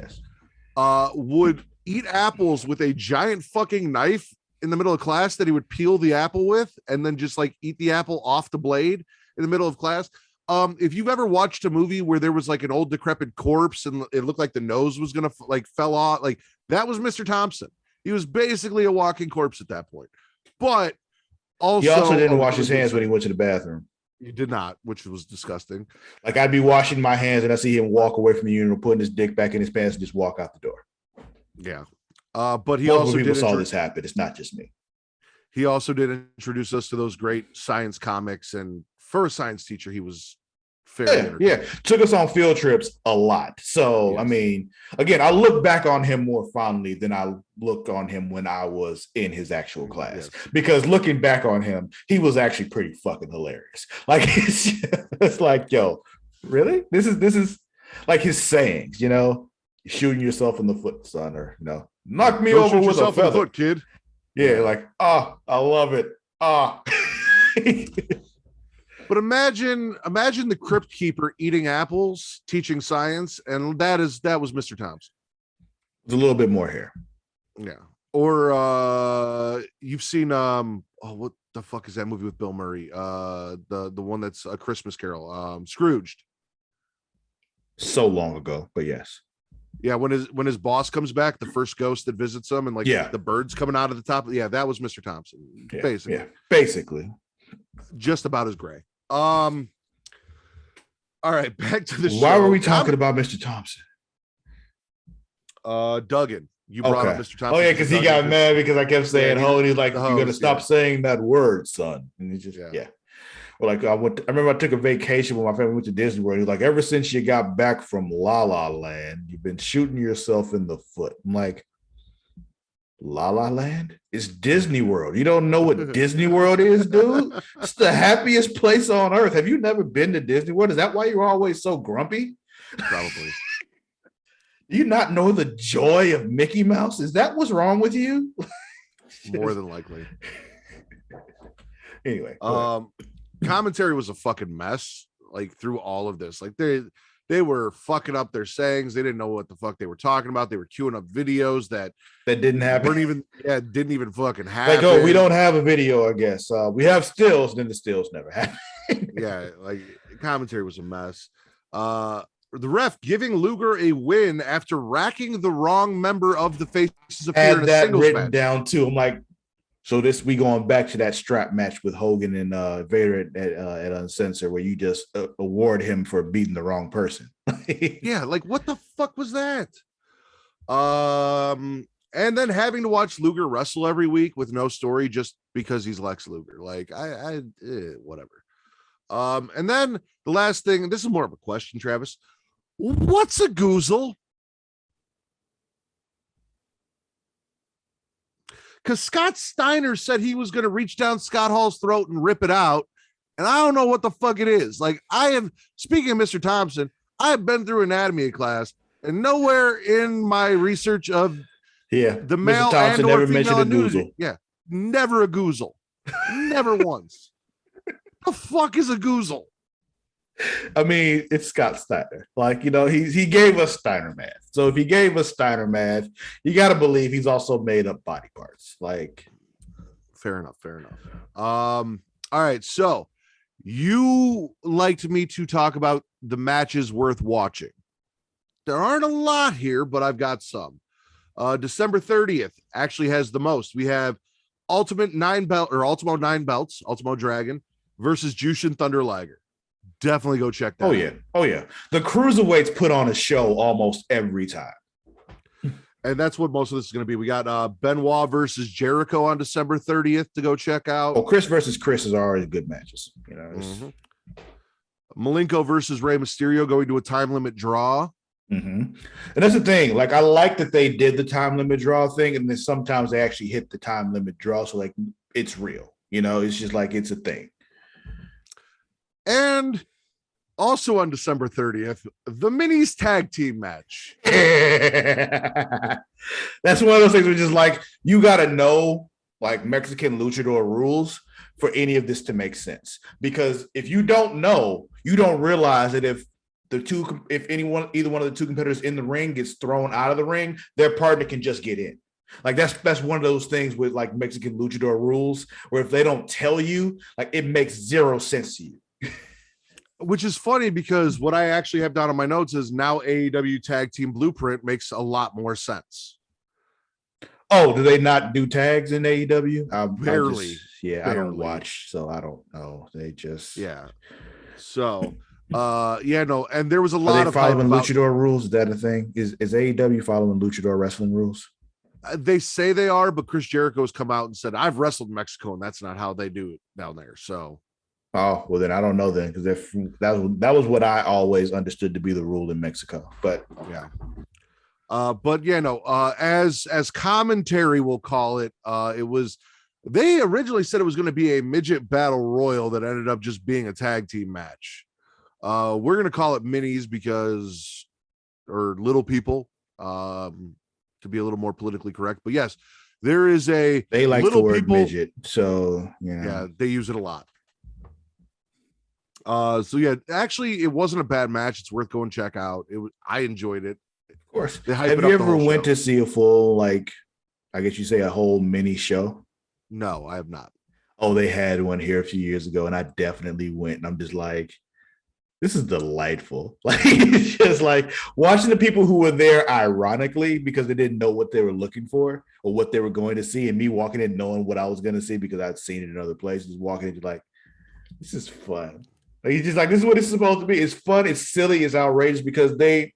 Would eat apples with a giant fucking knife in the middle of class that he would peel the apple with and then just like eat the apple off the blade in the middle of class. If you've ever watched a movie where there was like an old decrepit corpse and it looked like the nose was gonna like fell off, like that was Mr. Thompson. He was basically a walking corpse at that point. But also, He also didn't wash his hands when he went to the bathroom. He did not, which was disgusting. Like I'd be washing my hands and I see him walk away from the urinal, putting his dick back in his pants and just walk out the door. Yeah. But he Multiple also people did saw this happen. It's not just me. He also did introduce us to those great science comics, and for a science teacher, he was Yeah. Took us on field trips a lot. So, yes. I mean, again, I look back on him more fondly than I looked on him when I was in his actual class. Yes. Because looking back on him, he was actually pretty fucking hilarious. Like it's like, yo, really? This is like his sayings, you know, shooting yourself in the foot, son, or knock me over with a feather, foot, kid. Yeah, like, I love it. But imagine the crypt keeper eating apples, teaching science, and that was Mr. Thompson. There's a little bit more here. Yeah. Or you've seen what the fuck is that movie with Bill Murray? The one that's A Christmas Carol, Scrooged. So long ago, but yes. Yeah, when his boss comes back, the first ghost that visits him, and the birds coming out of the top. Yeah, that was Mr. Thompson. Yeah, basically. Just about as gray. All right, back to the show. Why were we talking about Mr. Thompson? Duggan. You brought up Mr. Thompson. Oh yeah, because he got mad because I kept saying "ho," and he's like, "You're gonna stop saying that word, son." And he just Well, like I remember I took a vacation when my family went to Disney World. He's like, "Ever since you got back from La La Land, you've been shooting yourself in the foot." I'm like, La La Land? It's Disney World. You don't know what Disney World is, dude? It's the happiest place on earth. Have you never been to Disney World? Is that why you're always so grumpy? Probably. Do you not know the joy of Mickey Mouse? Is that what's wrong with you? More than likely. Anyway. Commentary was a fucking mess, like through all of this. Like they were fucking up their sayings. They didn't know what the fuck they were talking about. They were queuing up videos that didn't happen. Didn't even fucking happen. Like, oh, we don't have a video, I guess. We have stills, then the stills never happened. Yeah, like commentary was a mess. The ref giving Luger a win after racking the wrong member of the Faces appear in a singles written match. Down too. I'm like, so we going back to that strap match with Hogan and Vader at Uncensored, where you just award him for beating the wrong person. Yeah, like what the fuck was that? And then having to watch Luger wrestle every week with no story just because he's Lex Luger. Like whatever. And then the last thing, and this is more of a question, Travis. What's a goozle? Because Scott Steiner said he was going to reach down Scott Hall's throat and rip it out. And I don't know what the fuck it is. Like, speaking of Mr. Thompson, I have been through anatomy class, and nowhere in my research of the male and or never mentioned a nudity, never a goozle. Never once. The fuck is a goozle? I mean, it's Scott Steiner. Like, he gave us Steiner math. So if he gave us Steiner math, you got to believe he's also made up body parts. Like, fair enough. All right. So you liked me to talk about the matches worth watching. There aren't a lot here, but I've got some. December 30th actually has the most. We have Ultimo 9 belts, Ultimo Dragon versus Jushin Thunder Liger. Definitely go check that out. Oh yeah. The cruiserweights put on a show almost every time. And that's what most of this is going to be. We got Benoit versus Jericho on December 30th to go check out. Oh, Chris versus Chris is already good matches. Malenko versus Rey Mysterio going to a time limit draw. And that's the thing. Like, I like that they did the time limit draw thing, and then sometimes they actually hit the time limit draw. So like, it's real. It's just like it's a thing. And also on December 30th, the Minis tag team match. That's one of those things which is like, you got to know like Mexican luchador rules for any of this to make sense. Because if you don't know, you don't realize that if either one of the two competitors in the ring gets thrown out of the ring, their partner can just get in. Like that's one of those things with like Mexican luchador rules, where if they don't tell you, like it makes zero sense to you. Which is funny because what I actually have down on my notes is now AEW Tag Team Blueprint makes a lot more sense. Oh, do they not do tags in AEW? Barely. I don't watch, so I don't know. They just So, no, and there was a are lot they of hype following about. luchador rules? Is that a thing? Is AEW following luchador wrestling rules? They say they are, but Chris Jericho's come out and said, "I've wrestled in Mexico, and that's not how they do it down there." So, oh well, then I don't know then, because that was what I always understood to be the rule in Mexico. But yeah. As commentary, we'll call it. They originally said it was going to be a midget battle royal that ended up just being a tag team match. We're going to call it minis or little people, to be a little more politically correct. But yes, there is they like little the word people, midget, so yeah, they use it a lot. Actually, it wasn't a bad match. It's worth going check out. I enjoyed it. Of course. Have you ever went to see a full, like, I guess you say a whole mini show? No, I have not. Oh, they had one here a few years ago, and I definitely went, and I'm just like, this is delightful. Like, it's just like watching the people who were there ironically because they didn't know what they were looking for or what they were going to see, and me walking in knowing what I was going to see because I'd seen it in other places, walking in like, this is fun. Like, you're just like, this is what it's supposed to be. It's fun, it's silly, it's outrageous, because they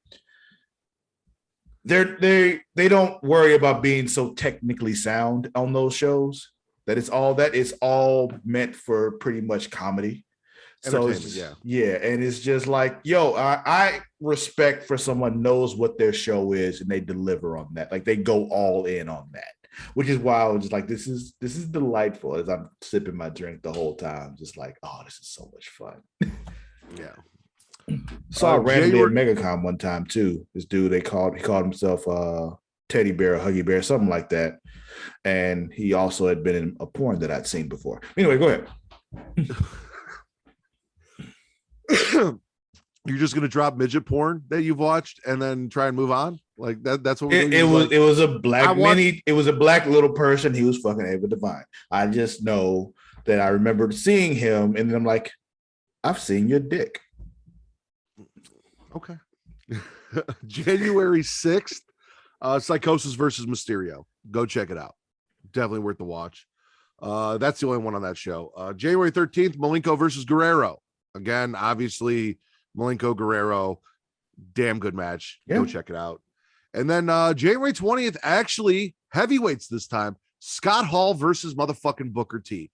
don't worry about being so technically sound on those shows. That it's all meant for pretty much comedy. So it's just, and it's just like, I respect for someone knows what their show is and they deliver on that. Like, they go all in on that, which is why I was just like, this is delightful as I'm sipping my drink the whole time. Just like, oh, this is so much fun. Yeah. Saw randomly at MegaCon one time too. This dude, he called himself Teddy Bear or Huggy Bear, something like that. And he also had been in a porn that I'd seen before. Anyway, go ahead. You're just gonna drop midget porn that you've watched and then try and move on? Like that's what it was a black it was a black little person. He was fucking Ava Devine. I just know that I remembered seeing him, and then I'm like, I've seen your dick. Okay. January 6th, Psychosis versus Mysterio. Go check it out. Definitely worth the watch. That's the only one on that show. January 13th, Malenko versus Guerrero. Again, obviously, Malenko Guerrero, damn good match. Yeah. Go check it out. And then January 20th, actually, heavyweights this time. Scott Hall versus motherfucking Booker T.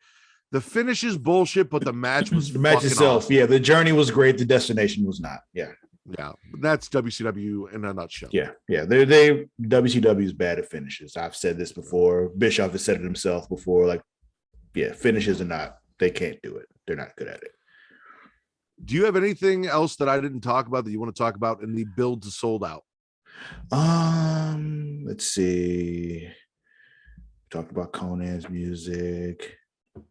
The finish is bullshit, but the match was the match itself. Awesome. Yeah, the journey was great. The destination was not. Yeah. Yeah, that's WCW in a nutshell. Yeah. WCW is bad at finishes. I've said this before. Bischoff has said it himself before. Like, finishes are not. They can't do it. They're not good at it. Do you have anything else that I didn't talk about that you want to talk about in the build to sold out? Let's see. Talked about Conan's music.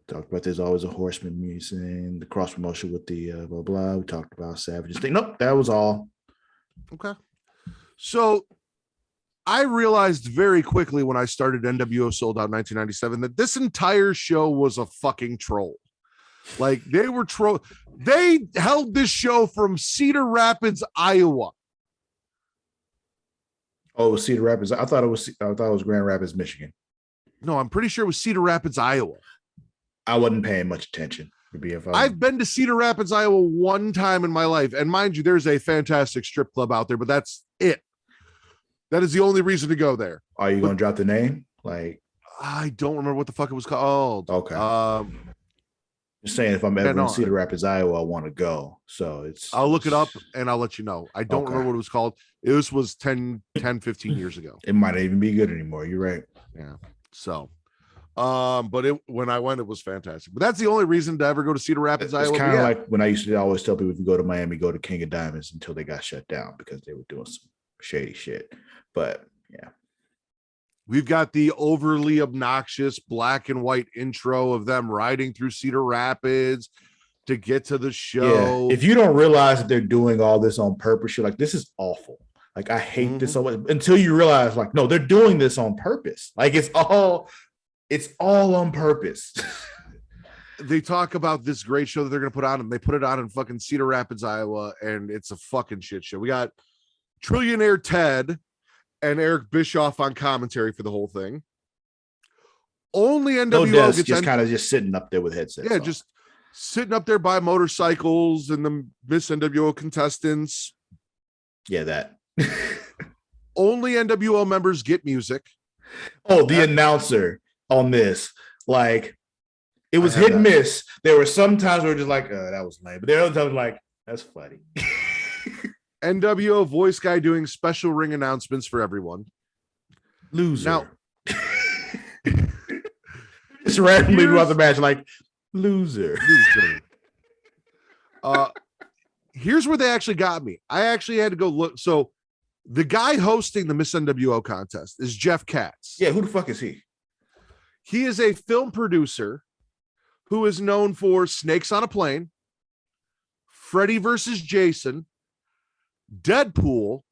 Talked about there's always a Horseman music, the cross promotion with the blah blah. We talked about Savage's thing. Nope, that was all. Okay. So I realized very quickly when I started NWO Sold Out 1997 that this entire show was a fucking troll. Like, they were they held this show from Cedar Rapids, Iowa. Oh, it was Cedar Rapids. I thought it was Grand Rapids, Michigan. No, I'm pretty sure it was Cedar Rapids, Iowa. I wasn't paying much attention. I've been to Cedar Rapids, Iowa one time in my life. And mind you, there's a fantastic strip club out there, but that's it. That is the only reason to go there. Are you going to drop the name? Like, I don't remember what the fuck it was called. Okay. Just saying, if I'm ever in Cedar Rapids, Iowa, I want to go. So I'll look it up and I'll let you know. I don't remember what it was called. This was 10, 15 years ago. It might not even be good anymore. You're right. Yeah. So, but when I went, it was fantastic. But that's the only reason to ever go to Cedar Rapids, Iowa. It's kind of like when I used to always tell people, if you go to Miami, go to King of Diamonds, until they got shut down because they were doing some shady shit. But yeah. We've got the overly obnoxious black and white intro of them riding through Cedar Rapids to get to the show. Yeah. If you don't realize that they're doing all this on purpose, you're like, this is awful. Like, I hate this so much, until you realize, like, no, they're doing this on purpose. Like, it's all on purpose. They talk about this great show that they're going to put on, and they put it on in fucking Cedar Rapids, Iowa, and it's a fucking shit show. We got Trillionaire Ted and Eric Bischoff on commentary for the whole thing. only NWO No desk, gets just kind of just sitting up there with headsets. yeah, on. just sitting up there by motorcycles and the Miss NWO contestants. Yeah, that. Only NWO members get music. Oh, the announcer on this, like, it was I had hit and that. miss. There were some times where just like, that was lame, but there were other times like, that's funny. NWO voice guy doing special ring announcements for everyone. Loser. Now, just randomly throughout the match, like, loser. Here's where they actually got me. I actually had to go look. So the guy hosting the Miss NWO contest is Jeff Katz. Yeah, who the fuck is he? He is a film producer who is known for Snakes on a Plane, Freddy versus Jason, Deadpool,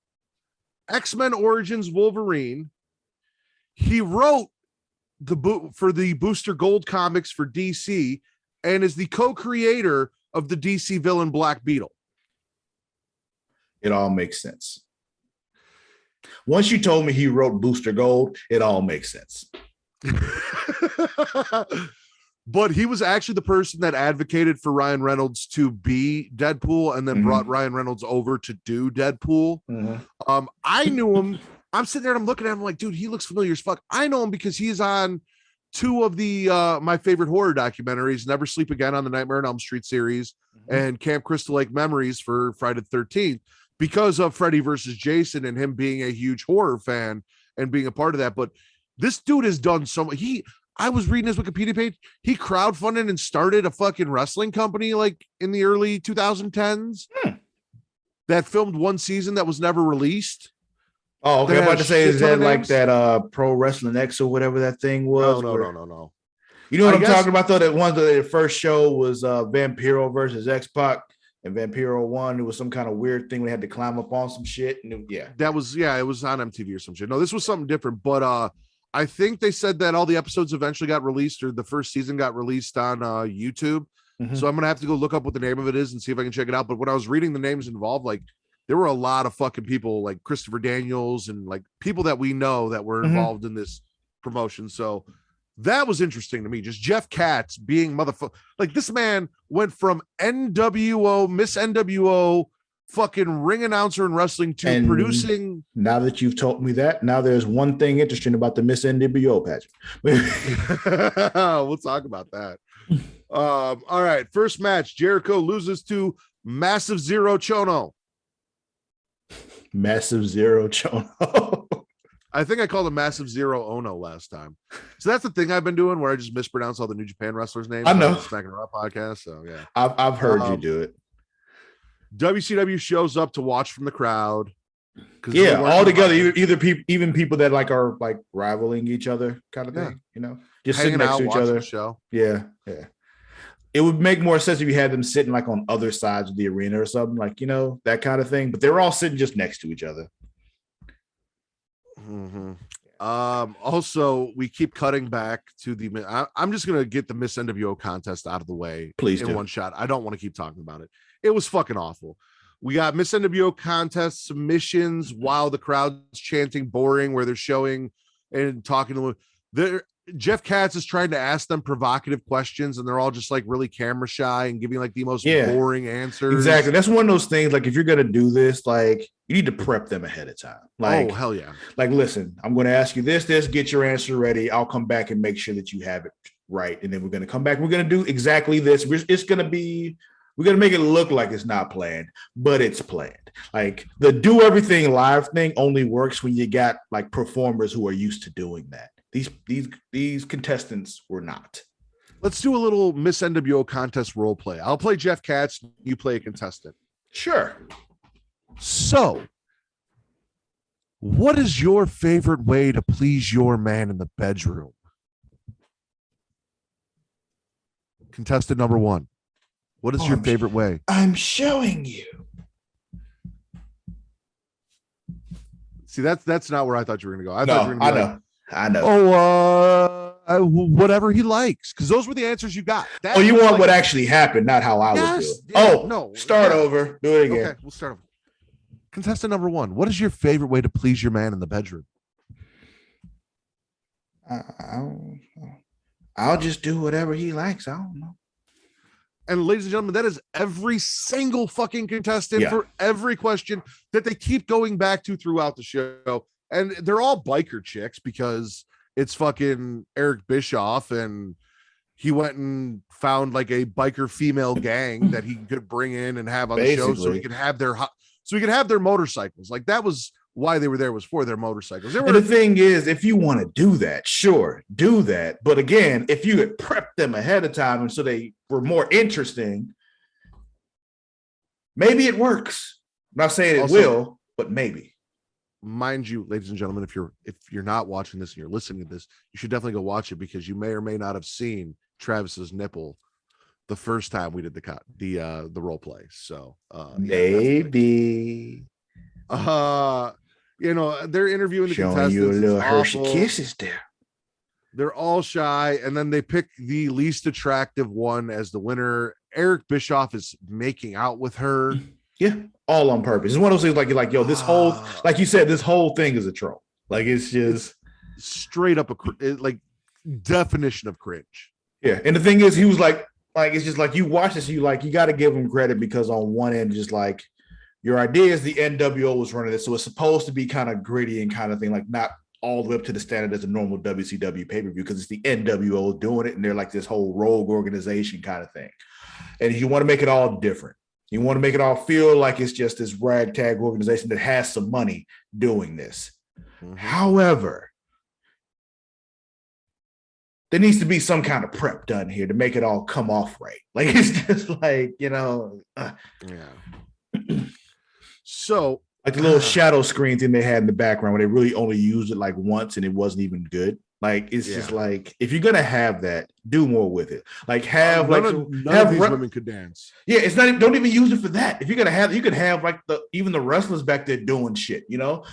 X-Men Origins Wolverine. He wrote for the Booster Gold comics for DC and is the co-creator of the DC villain Black Beetle. It all makes sense. Once you told me he wrote Booster Gold, it all makes sense. But he was actually the person that advocated for Ryan Reynolds to be Deadpool and then brought Ryan Reynolds over to do Deadpool. I knew him. I'm sitting there and I'm looking at him like, dude, he looks familiar as fuck. I know him because he's on 2 of the my favorite horror documentaries, Never Sleep Again on the Nightmare on Elm Street series and Camp Crystal Lake Memories for Friday the 13th, because of Freddy versus Jason and him being a huge horror fan and being a part of that. But this dude has done so much. I was reading his Wikipedia page. He crowdfunded and started a fucking wrestling company like in the early 2010s that filmed 1 season that was never released. Oh, okay. I'm about to say, is that like names? that Pro Wrestling X or whatever that thing was? No. You know what I'm talking about, though? That one, the first show was Vampiro versus X-Pac, and Vampiro won. It was some kind of weird thing. We had to climb up on some shit. And it was on MTV or some shit. No, this was something different. But I think they said that all the episodes eventually got released, or the first season got released on YouTube. So I'm gonna have to go look up what the name of it is and see if I can check it out. But when I was reading the names involved, like, there were a lot of fucking people like Christopher Daniels and like people that we know that were involved in this promotion. So that was interesting to me. Just Jeff Katz being like, this man went from NWO, Miss NWO, fucking ring announcer in wrestling to producing. Now that you've told me that, now there's one thing interesting about the Miss NWO pageant. We'll talk about that. All right. First match, Jericho loses to Massive Zero Chono. Massive Zero Chono. I think I called him Massive Zero Ono last time. So that's the thing I've been doing, where I just mispronounce all the New Japan wrestlers' names. I know. Smacking Raw podcast. So yeah, I've heard you do it. WCW shows up to watch from the crowd. Yeah, all together, even people that like are like rivaling each other, kind of thing. You know, just hanging sitting next out, to each watching other. the show. Yeah. It would make more sense if you had them sitting like on other sides of the arena or something, like, you know, that kind of thing. But they were all sitting just next to each other. Also, we keep cutting back to I'm just gonna get the Miss NWO contest out of the way, please, in one shot. I don't want to keep talking about it. It was fucking awful. We got Miss NWO contest submissions while the crowd's chanting boring, where they're showing and talking to them. Jeff Katz is trying to ask them provocative questions, and they're all just like really camera shy and giving like the most boring answers. Exactly. That's one of those things. Like, if you're gonna do this, like, you need to prep them ahead of time. Like, oh hell yeah. Like, listen, I'm going to ask you this, get your answer ready. I'll come back and make sure that you have it right, and then we're going to come back. We're going to do exactly this. We're going to make it look like it's not planned, but it's planned. Like, the do everything live thing only works when you got like performers who are used to doing that. These contestants were not. Let's do a little Miss NWO contest role play. I'll play Jeff Katz. You play a contestant. Sure. So, what is your favorite way to please your man in the bedroom? Contestant number 1. What is your favorite way? I'm showing you. See, that's not where I thought you were going to go. I know. Oh, whatever he likes, because those were the answers you got. You want what actually happened, not how I would do it. Yeah, no. Start over. Do it again. Okay, we'll start over. Contestant number 1. What is your favorite way to please your man in the bedroom? I'll just do whatever he likes. I don't know. And ladies and gentlemen, that is every single fucking contestant for every question that they keep going back to throughout the show. And they're all biker chicks because it's fucking Eric Bischoff, and he went and found like a biker female gang that he could bring in and have on the show so he could have their motorcycles. Like that was why they were there, was for their motorcycles. And the thing is, if you want to do that, sure, do that. But again, if you had prepped them ahead of time and so they were more interesting, maybe it works. I'm not saying it will, but maybe. Mind you, ladies and gentlemen, if you're not watching this and you're listening to this, you should definitely go watch it, because you may or may not have seen Travis's nipple the first time we did the role play. So maybe they're interviewing the showing contestants. You a little Hershey Kisses there. They're all shy, and then they pick the least attractive one as the winner. Eric Bischoff is making out with her. Yeah, all on purpose. It's one of those things like yo, this whole, like you said, this whole thing is a troll. Like it's just straight up like definition of cringe. Yeah, and the thing is, he was like it's just like you watch this, you got to give him credit, because on one end, just like your idea is the NWO was running this, so it's supposed to be kind of gritty and kind of thing, like not all the way up to the standard as a normal WCW pay-per-view, because it's the NWO doing it, and they're like this whole rogue organization kind of thing. And you want to make it all different. You want to make it all feel like it's just this ragtag organization that has some money doing this. Mm-hmm. However, there needs to be some kind of prep done here to make it all come off right. Like it's just like, yeah. So like the little shadow screen thing they had in the background where they really only used it like once and it wasn't even good. Like it's just like, if you're gonna have that, do more with it. Like have none of these women could dance. Yeah, it's not. Don't even use it for that. If you're gonna have, you could have like even the wrestlers back there doing shit.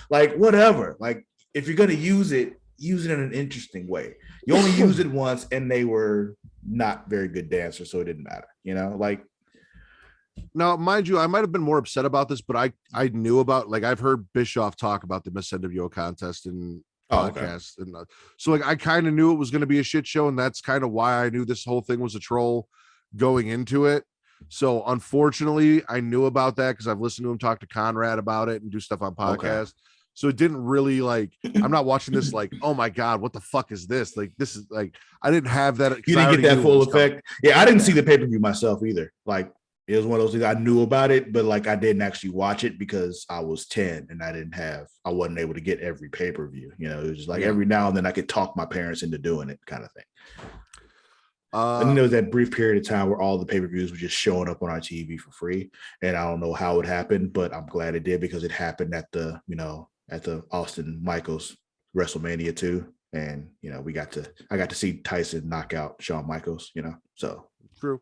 Like whatever. Like if you're gonna use it in an interesting way. You only use it once, and they were not very good dancers, so it didn't matter. Like. Now, mind you, I might have been more upset about this, but I knew about, like, I've heard Bischoff talk about the Miss NWO contest and podcast, and so like I kind of knew it was going to be a shit show, and that's kind of why I knew this whole thing was a troll going into it. So unfortunately, I knew about that because I've listened to him talk to Conrad about it and do stuff on podcasts. Okay. So it didn't really like, I'm not watching this like, oh my God, what the fuck is this? Like, this is like, I didn't have that. You didn't get that full effect. Yeah, I didn't see the pay-per-view myself either. Like, it was one of those things I knew about it, but like I didn't actually watch it because I was 10 and I wasn't able to get every pay-per-view. It was just like every now and then I could talk my parents into doing it kind of thing. And then there was that brief period of time where all the pay-per-views were just showing up on our TV for free. And I don't know how it happened, but I'm glad it did, because it happened at the Austin Michaels WrestleMania 2. And, I got to see Tyson knock out Shawn Michaels, so. True.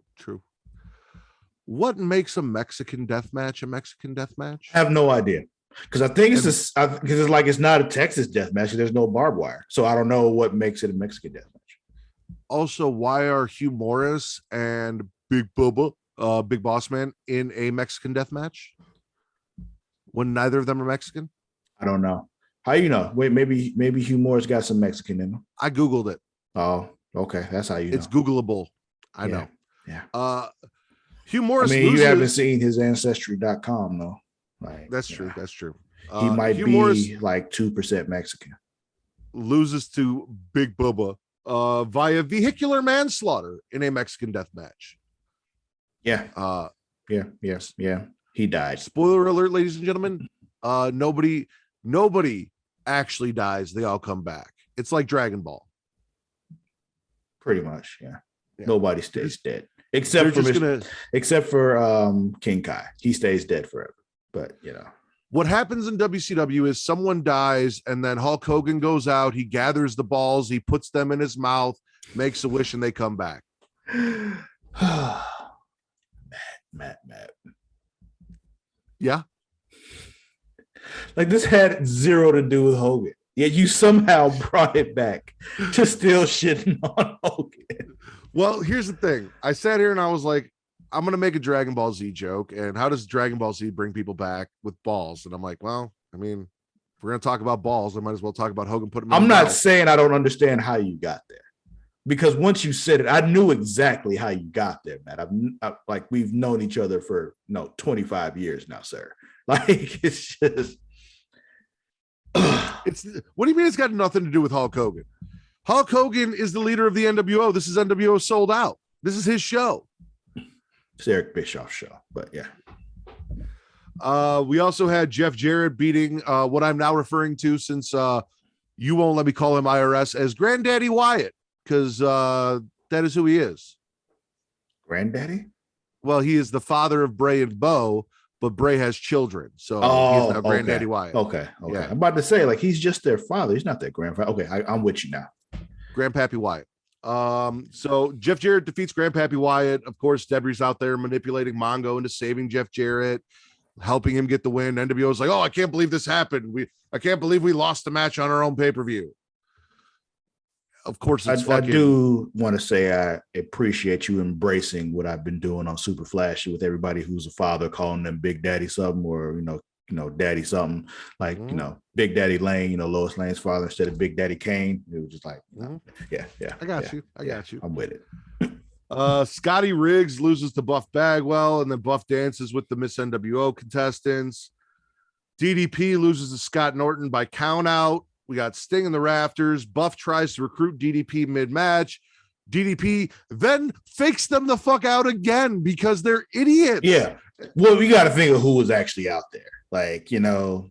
What makes a Mexican death match a Mexican death match? I have no idea, because I think it's not a Texas death match. There's no barbed wire, so I don't know what makes it a Mexican death match. Also, why are Hugh Morris and Big Bubba, Big Boss Man, in a Mexican death match when neither of them are Mexican? I don't know. How you know? Wait, maybe Hugh Morris got some Mexican in him. I googled it. Oh, okay, that's how you know. It's Googleable. I know. Yeah. Hugh Morris. You haven't seen his ancestry.com though. Like, that's true. That's true. He might be Morris like 2% Mexican. Loses to Big Bubba via vehicular manslaughter in a Mexican death match. Yeah. Yeah. He died. Spoiler alert, ladies and gentlemen. Nobody actually dies. They all come back. It's like Dragon Ball. Pretty much, yeah. Nobody stays dead. Except for King Kai. He stays dead forever. But what happens in WCW is someone dies, and then Hulk Hogan goes out, he gathers the balls, he puts them in his mouth, makes a wish, and they come back. Matt. Yeah. Like, this had zero to do with Hogan. Yet you somehow brought it back to still shitting on Hogan. Well, here's the thing. I sat here and I was like, I'm going to make a Dragon Ball Z joke. And how does Dragon Ball Z bring people back with balls? And I'm like, well, I mean, if we're going to talk about balls, I might as well talk about Hogan putting them in I'm not mouth. saying I don't understand how you got there. because once you said it, I knew exactly how you got there, man. Like we've known each other for 25 years now, sir. Like it's just It's what do you mean it's got nothing to do with Hulk Hogan? Hulk Hogan is the leader of the NWO. This is NWO Sold Out. This is his show. It's Eric Bischoff's show, but yeah. We also had Jeff Jarrett beating what I'm now referring to, since you won't let me call him IRS, as Granddaddy Wyatt, because that is who he is. Granddaddy? Well, he is the father of Bray and Bo, but Bray has children, so he's now Granddaddy Wyatt. Okay. Yeah. I'm about to say, like, he's just their father. He's not their grandfather. Okay, I'm with you now. Grandpappy Wyatt. So Jeff Jarrett defeats Grandpappy Wyatt. Of course, Debbie's out there manipulating Mongo into saving Jeff Jarrett, helping him get the win. NWO is like, oh, I can't believe this happened. I can't believe we lost the match on our own pay-per-view. Of course, I do want to say I appreciate you embracing what I've been doing on Super Flashy with everybody who's a father, calling them Big Daddy something, or Daddy something, like Big Daddy Lane, Lois Lane's father instead of Big Daddy Kane. It was just like, yeah. I got you. I'm with it. Scotty Riggs loses to Buff Bagwell, and then Buff dances with the Miss NWO contestants. DDP loses to Scott Norton by count out. We got Sting in the rafters. Buff tries to recruit DDP mid-match. DDP then fakes them the fuck out again because they're idiots. Yeah. Well, we got to think of who was actually out there. Like, the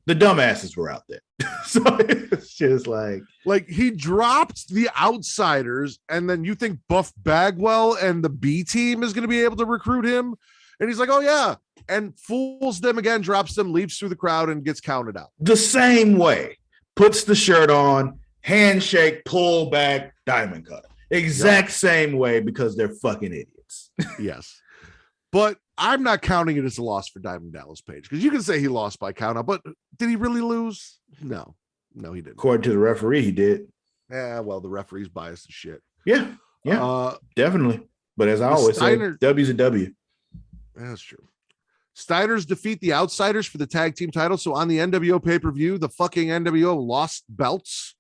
dumbasses were out there. So it's just like he dropped the outsiders, and then you think Buff Bagwell and the B team is going to be able to recruit him? And he's like, oh yeah, and fools them again, drops them, leaps through the crowd, and gets counted out. The same way. Puts the shirt on, handshake, pull back, diamond cut. Exact same way, because they're fucking idiots. Yes. But I'm not counting it as a loss for Diamond Dallas Page, because you can say he lost by count out, but did he really lose? No, he didn't. According to the referee, he did. Yeah, well, the referee's biased as shit. Yeah, definitely. But as I always say, W's a W. That's true. Steiners defeat the Outsiders for the tag team title. So on the NWO pay-per-view, the fucking NWO lost belts.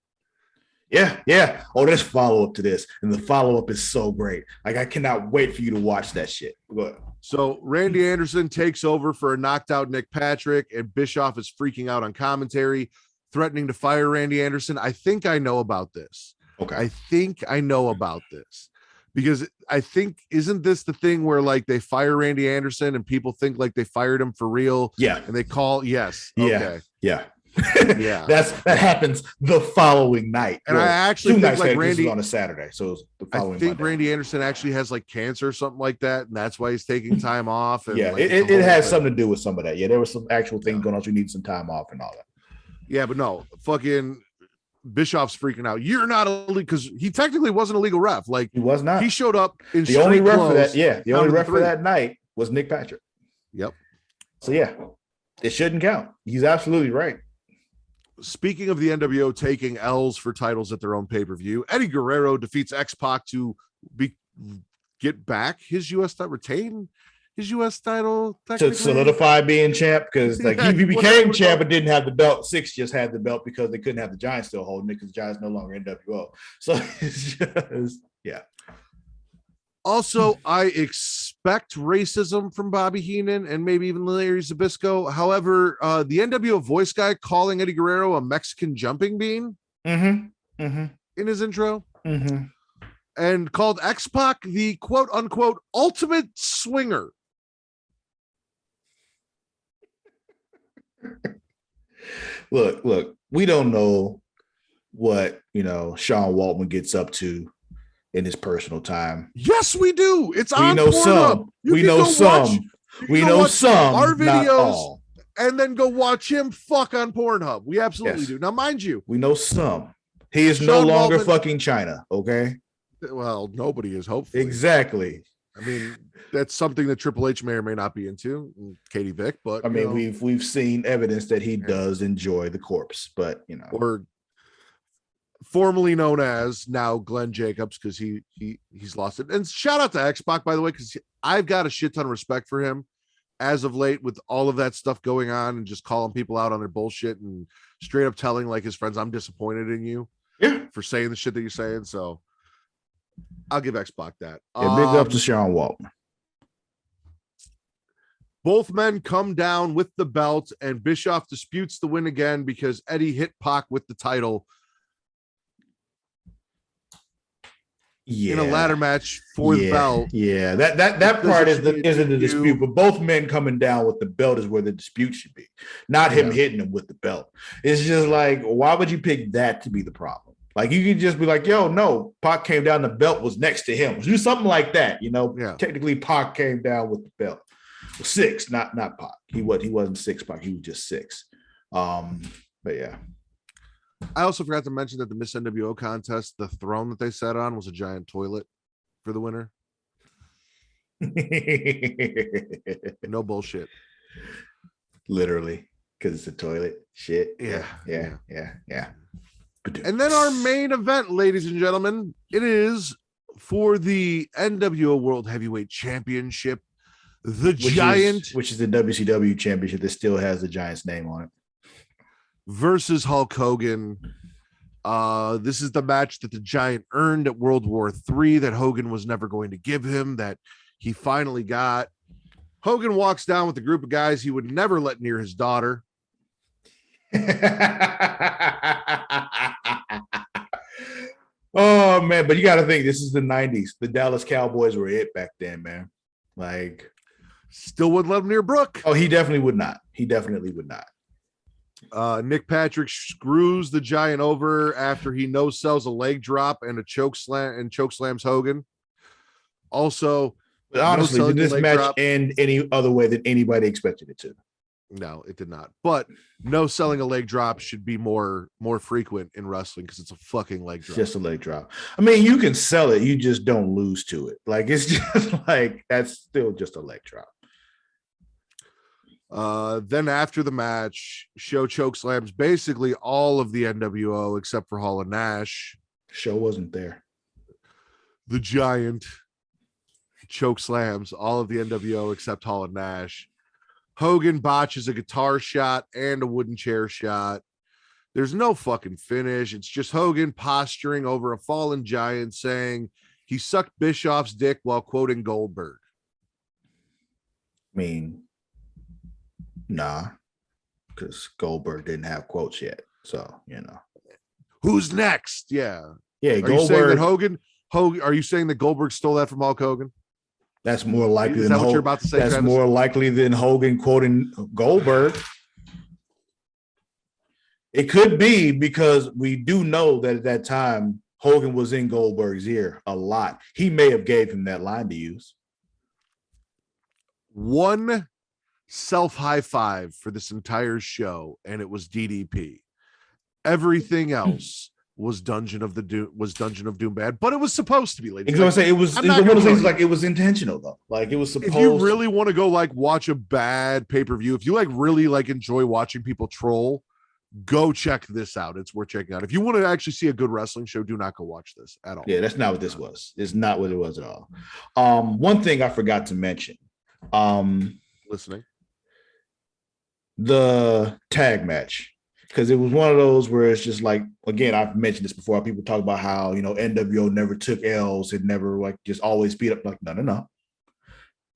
Yeah. Oh, there's follow-up to this. And the follow-up is so great. Like, I cannot wait for you to watch that shit. Go ahead. So Randy Anderson takes over for a knocked out Nick Patrick, and Bischoff is freaking out on commentary, threatening to fire Randy Anderson. I think I know about this. Okay. I think I know about this. Because I think, isn't this the thing where like they fire Randy Anderson and people think like they fired him for real? Yeah. And they call, yes. Okay. Yeah. That happens the following night. And I actually think like Randy was on a Saturday. So it was the following I think Monday. Randy Anderson actually has like cancer or something like that. And that's why he's taking time off. And it has something to do with some of that. Yeah. There was some actual things going on. So you need some time off and all that. Yeah, but no, fucking Bischoff's freaking out. You're not a league, because he technically wasn't a legal ref. Like, he was not. He showed up in the only ref for that. Yeah, the only ref for that night was Nick Patrick. Yep. So yeah, it shouldn't count. He's absolutely right. Speaking of the NWO taking L's for titles at their own pay-per-view, Eddie Guerrero defeats X-Pac to get back his U.S. title, retain his U.S. title, to solidify being champ, because like he became champ but didn't have the belt. Six just had the belt because they couldn't have the Giants still holding it, because the Giants no longer NWO. So it's just Also, I expect racism from Bobby Heenan and maybe even Larry Zbyszko. However, the NWO voice guy calling Eddie Guerrero a Mexican jumping bean in his intro, and called X-Pac the quote unquote ultimate swinger. Look, we don't know what Sean Waltman gets up to in his personal time. Yes, we do. It's on Pornhub. Some. We know some. We know some. Our videos, not all. And then go watch him fuck on Pornhub. We absolutely do. Now, mind you, we know some. He is no longer fucking China. Okay. Well, nobody is, hopefully. Exactly. I mean, that's something that Triple H may or may not be into, Katie Vick, but I mean, we've seen evidence that he does enjoy the corpse, but or formerly known as now Glenn Jacobs, because he's lost it. And shout out to X-Pac, by the way, because I've got a shit ton of respect for him as of late with all of that stuff going on and just calling people out on their bullshit and straight up telling like his friends, I'm disappointed in you for saying the shit that you're saying. So I'll give X-Pac that. Yeah, big up to Sean Waltman. Both men come down with the belt, and Bischoff disputes the win again because Eddie hit Pac with the title in a ladder match for the belt. Yeah, that part isn't a dispute, but both men coming down with the belt is where the dispute should be, not him hitting him with the belt. It's just like, why would you pick that to be the problem? Like, you could just be like, yo, no, Pac came down, the belt was next to him. Do something like that, you know? Yeah. Technically, Pac came down with the belt. 6, not Pac. He wasn't 6 Pac. He was just 6. But yeah. I also forgot to mention that the Miss NWO contest, the throne that they sat on was a giant toilet for the winner. No bullshit. Literally, because it's a toilet. Shit. Yeah. And then our main event, ladies and gentlemen, it is for the NWO World Heavyweight Championship. Which is the WCW Championship that still has the Giant's name on it. Versus Hulk Hogan. This is the match that the Giant earned at World War III that Hogan was never going to give him, that he finally got. Hogan walks down with a group of guys he would never let near his daughter. Oh, man, but you got to think, this is the 90s. The Dallas Cowboys were it back then, man. Like, still wouldn't let him near Brooke. Oh, he definitely would not. He definitely would not. Nick Patrick screws the Giant over after he no-sells a leg drop and a choke slams Hogan. Also, but honestly, did this match end any other way than anybody expected it to? No, it did not. But no selling a leg drop should be more frequent in wrestling because it's a fucking leg drop. Just a leg drop. I mean, you can sell it, you just don't lose to it. Like, it's just like, that's still just a leg drop. Then after the match, Show choke slams basically all of the NWO except for Hall and Nash. Show wasn't there. The Giant choke slams all of the NWO except Hall and Nash. Hogan botches a guitar shot and a wooden chair shot. There's no fucking finish. It's just Hogan posturing over a fallen Giant saying he sucked Bischoff's dick while quoting Goldberg. I mean, nah, because Goldberg didn't have quotes yet. So, you know. Who's next? Yeah. Yeah, Are Goldberg. You saying that Hogan, are you saying that Goldberg stole that from Hulk Hogan? That's more likely than what you're about to say. That's more likely than Hogan quoting Goldberg. It could be, because we do know that at that time Hogan was in Goldberg's ear a lot. He may have gave him that line to use. One self high five for this entire show, and it was DDP. Everything else was Dungeon of Doom bad, but it was supposed to be. Ladies, like, say it was one of those things, like, it was intentional though. Like, it was supposed. If you really want to go like watch a bad pay-per-view, if you like really like enjoy watching people troll, go check this out. It's worth checking out. If you want to actually see a good wrestling show, do not go watch this at all. Yeah, that's not what this was. It's not what it was at all. One thing I forgot to mention. Listening. The tag match. Because it was one of those where it's just like, again, I've mentioned this before. People talk about how, you know, NWO never took L's. It never like just always beat up. Like, no.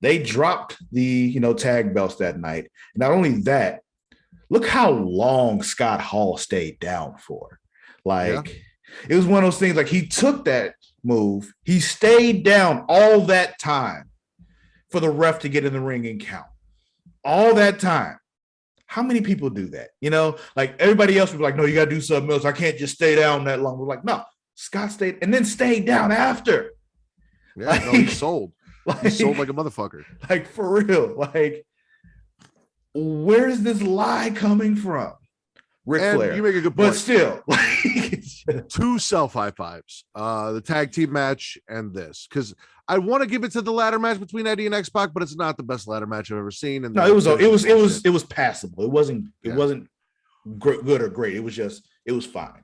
They dropped the, you know, tag belts that night. Not only that, look how long Scott Hall stayed down for. Like, It was one of those things, like, he took that move. He stayed down all that time for the ref to get in the ring and count. All that time. How many people do that? You know, like, everybody else would be like, no, you got to do something else. I can't just stay down that long. We're like, no, Scott stayed and then stayed down after. Yeah, like, no, he sold. He sold like a motherfucker. Like, for real. Like, where is this lie coming from? Ric Flair. You make a good point. But still. 2 self high fives. The tag team match and this. Because I want to give it to the ladder match between Eddie and X-Pac, but it's not the best ladder match I've ever seen. And no, it was passable. It wasn't good or great. It was fine.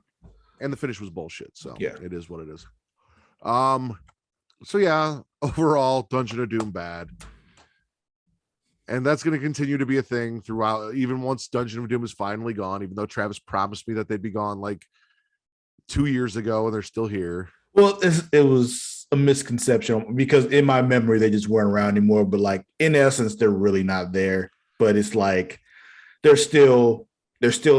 And the finish was bullshit. So yeah, it is what it is. So yeah, overall, Dungeon of Doom bad. And that's going to continue to be a thing throughout, even once Dungeon of Doom is finally gone, even though Travis promised me that they'd be gone like 2 years ago and they're still here. Well, it was a misconception because in my memory they just weren't around anymore. But like in essence, they're really not there. But it's like they're still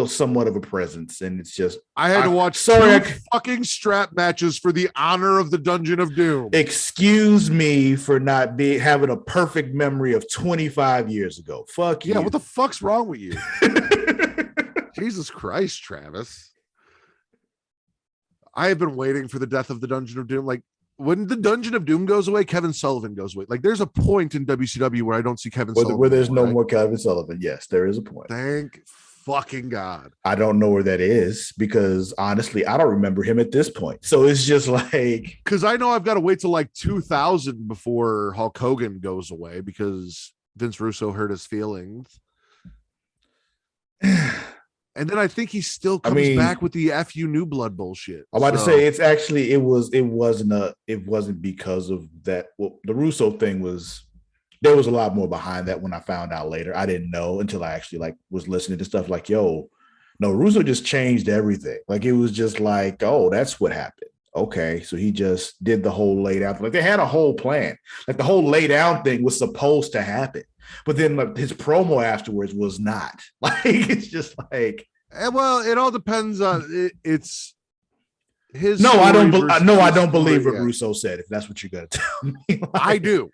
somewhat of a presence, and it's just I had to watch two fucking strap matches for the honor of the Dungeon of Doom. Excuse me for not having a perfect memory of 25 years ago. Fuck you. Yeah, what the fuck's wrong with you? Jesus Christ, Travis. I have been waiting for the death of the Dungeon of Doom. Like, when the Dungeon of Doom goes away, Kevin Sullivan goes away. Like, there's a point in WCW where I don't see Kevin Sullivan. Where there's no more Kevin Sullivan. Yes, there is a point. Thank fucking God. I don't know where that is because honestly, I don't remember him at this point. So it's just like, because I know I've got to wait till like 2000 before Hulk Hogan goes away because Vince Russo hurt his feelings. And then I think he still comes back with the FU New Blood bullshit. I'm about to say it's actually it wasn't because of that. Well, the Russo thing was. There was a lot more behind that when I found out later. I didn't know until I actually like was listening to stuff like, yo, no, Russo just changed everything. Like it was just like, oh, that's what happened. Okay. So he just did the whole lay down. Like they had a whole plan. Like the whole lay down thing was supposed to happen. But then like, his promo afterwards was not. Like it's just like, well, it all depends on it's his. No, I don't believe what Russo said, if that's what you're gonna tell me. Like, I do.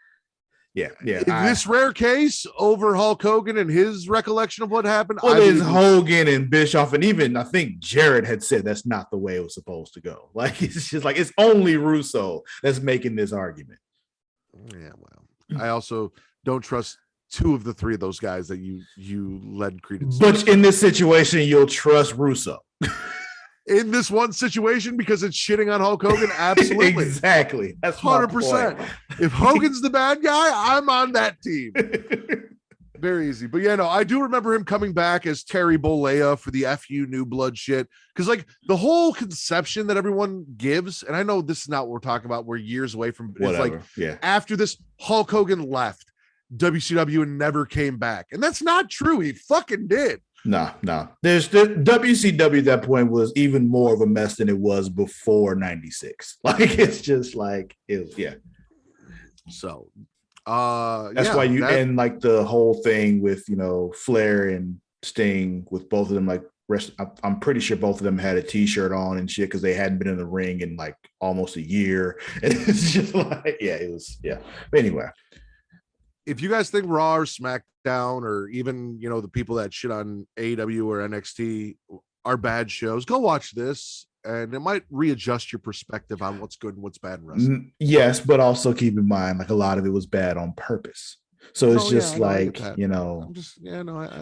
Yeah. In this rare case, over Hulk Hogan and his recollection of what happened. Well, there's Hogan and Bischoff, and even I think Jarrett had said that's not the way it was supposed to go. Like it's just like it's only Russo that's making this argument. Yeah, well, I also don't trust two of the three of those guys that you led credence. But in this situation, you'll trust Russo. In this one situation, because it's shitting on Hulk Hogan, absolutely, exactly. That's 100%. If Hogan's the bad guy, I'm on that team. Very easy, but yeah, no, I do remember him coming back as Terry Bollea for the FU New Blood shit, because like the whole conception that everyone gives, and I know this is not what we're talking about. We're years away from. It's like after this, Hulk Hogan left WCW and never came back, and that's not true. He fucking did. No. There's the WCW at that point was even more of a mess than it was before 96. Like it's just like yeah. So that's why you end like the whole thing with Flair and Sting with both of them like I'm pretty sure both of them had a t-shirt on and shit because they hadn't been in the ring in like almost a year. And it's just like But anyway. If you guys think Raw or SmackDown or even, the people that shit on AEW or NXT are bad shows, go watch this and it might readjust your perspective on what's good and what's bad in wrestling. Yes, but also keep in mind, like a lot of it was bad on purpose. So it's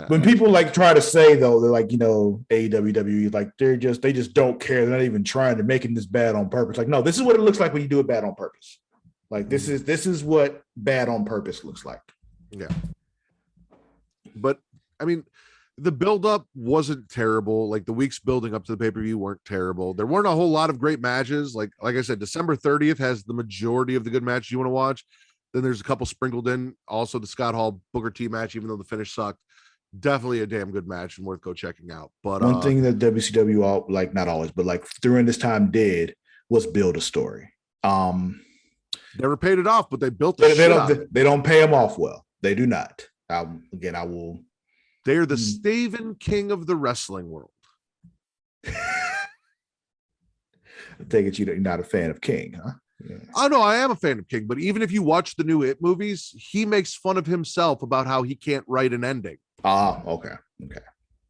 when people like try to say though, they're like, AEW, like they just don't care. They're not even trying to making this bad on purpose. Like, no, this is what it looks like when you do it bad on purpose. Like this is what bad on purpose looks like. Yeah. But I mean, the buildup wasn't terrible. Like the weeks building up to the pay-per-view weren't terrible. There weren't a whole lot of great matches. Like I said, December 30th has the majority of the good matches you want to watch. Then there's a couple sprinkled in. Also the Scott Hall Booker T match, even though the finish sucked. Definitely a damn good match and worth go checking out. But one thing that WCW like not always, but like during this time did was build a story. Never paid it off, but they built They don't pay them off well. They do not. I will. They're the Stephen King of the wrestling world. I take it you're not a fan of King, huh? Yeah. Oh no, I am a fan of King, but even if you watch the new It movies, he makes fun of himself about how he can't write an ending. Okay.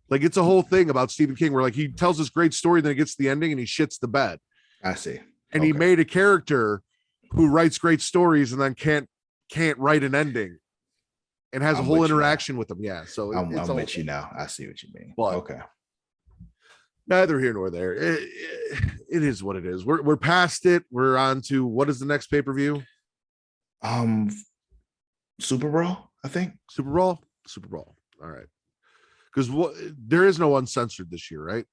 Like it's a whole thing about Stephen King where like he tells this great story, then it gets to the ending and he shits the bed. I see. And he made a character who writes great stories and then can't write an ending and has a whole interaction with them. Yeah. So I'm with you now. I see what you mean. But okay. Neither here nor there. It is what it is. We're past it. We're on to what is the next pay-per-view? Super Bowl, I think. Super Bowl. All right. Because there is no uncensored this year, right?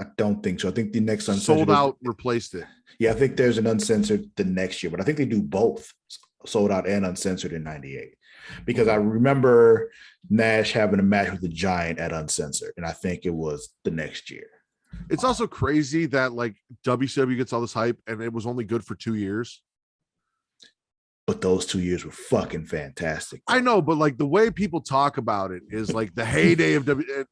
I don't think so. I think the next uncensored sold out replaced it. Yeah, I think there's an uncensored the next year, but I think they do both sold out and uncensored in 98. Because I remember Nash having a match with the Giant at uncensored, and I think it was the next year. It's also crazy that like WCW gets all this hype and it was only good for 2 years. But those 2 years were fucking fantastic. I know, but like the way people talk about it is like the heyday of W.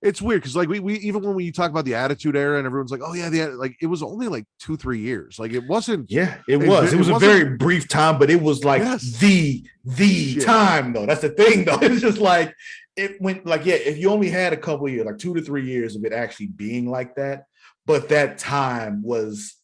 It's weird because like we even when we talk about the Attitude Era and everyone's like, oh yeah, like it was only like 2-3 years. Like it wasn't. Yeah, it was. It was a very brief time, but it was like the time though. That's the thing though. It's just like it went like if you only had a couple of years, like 2 to 3 years of it actually being like that, but that time was.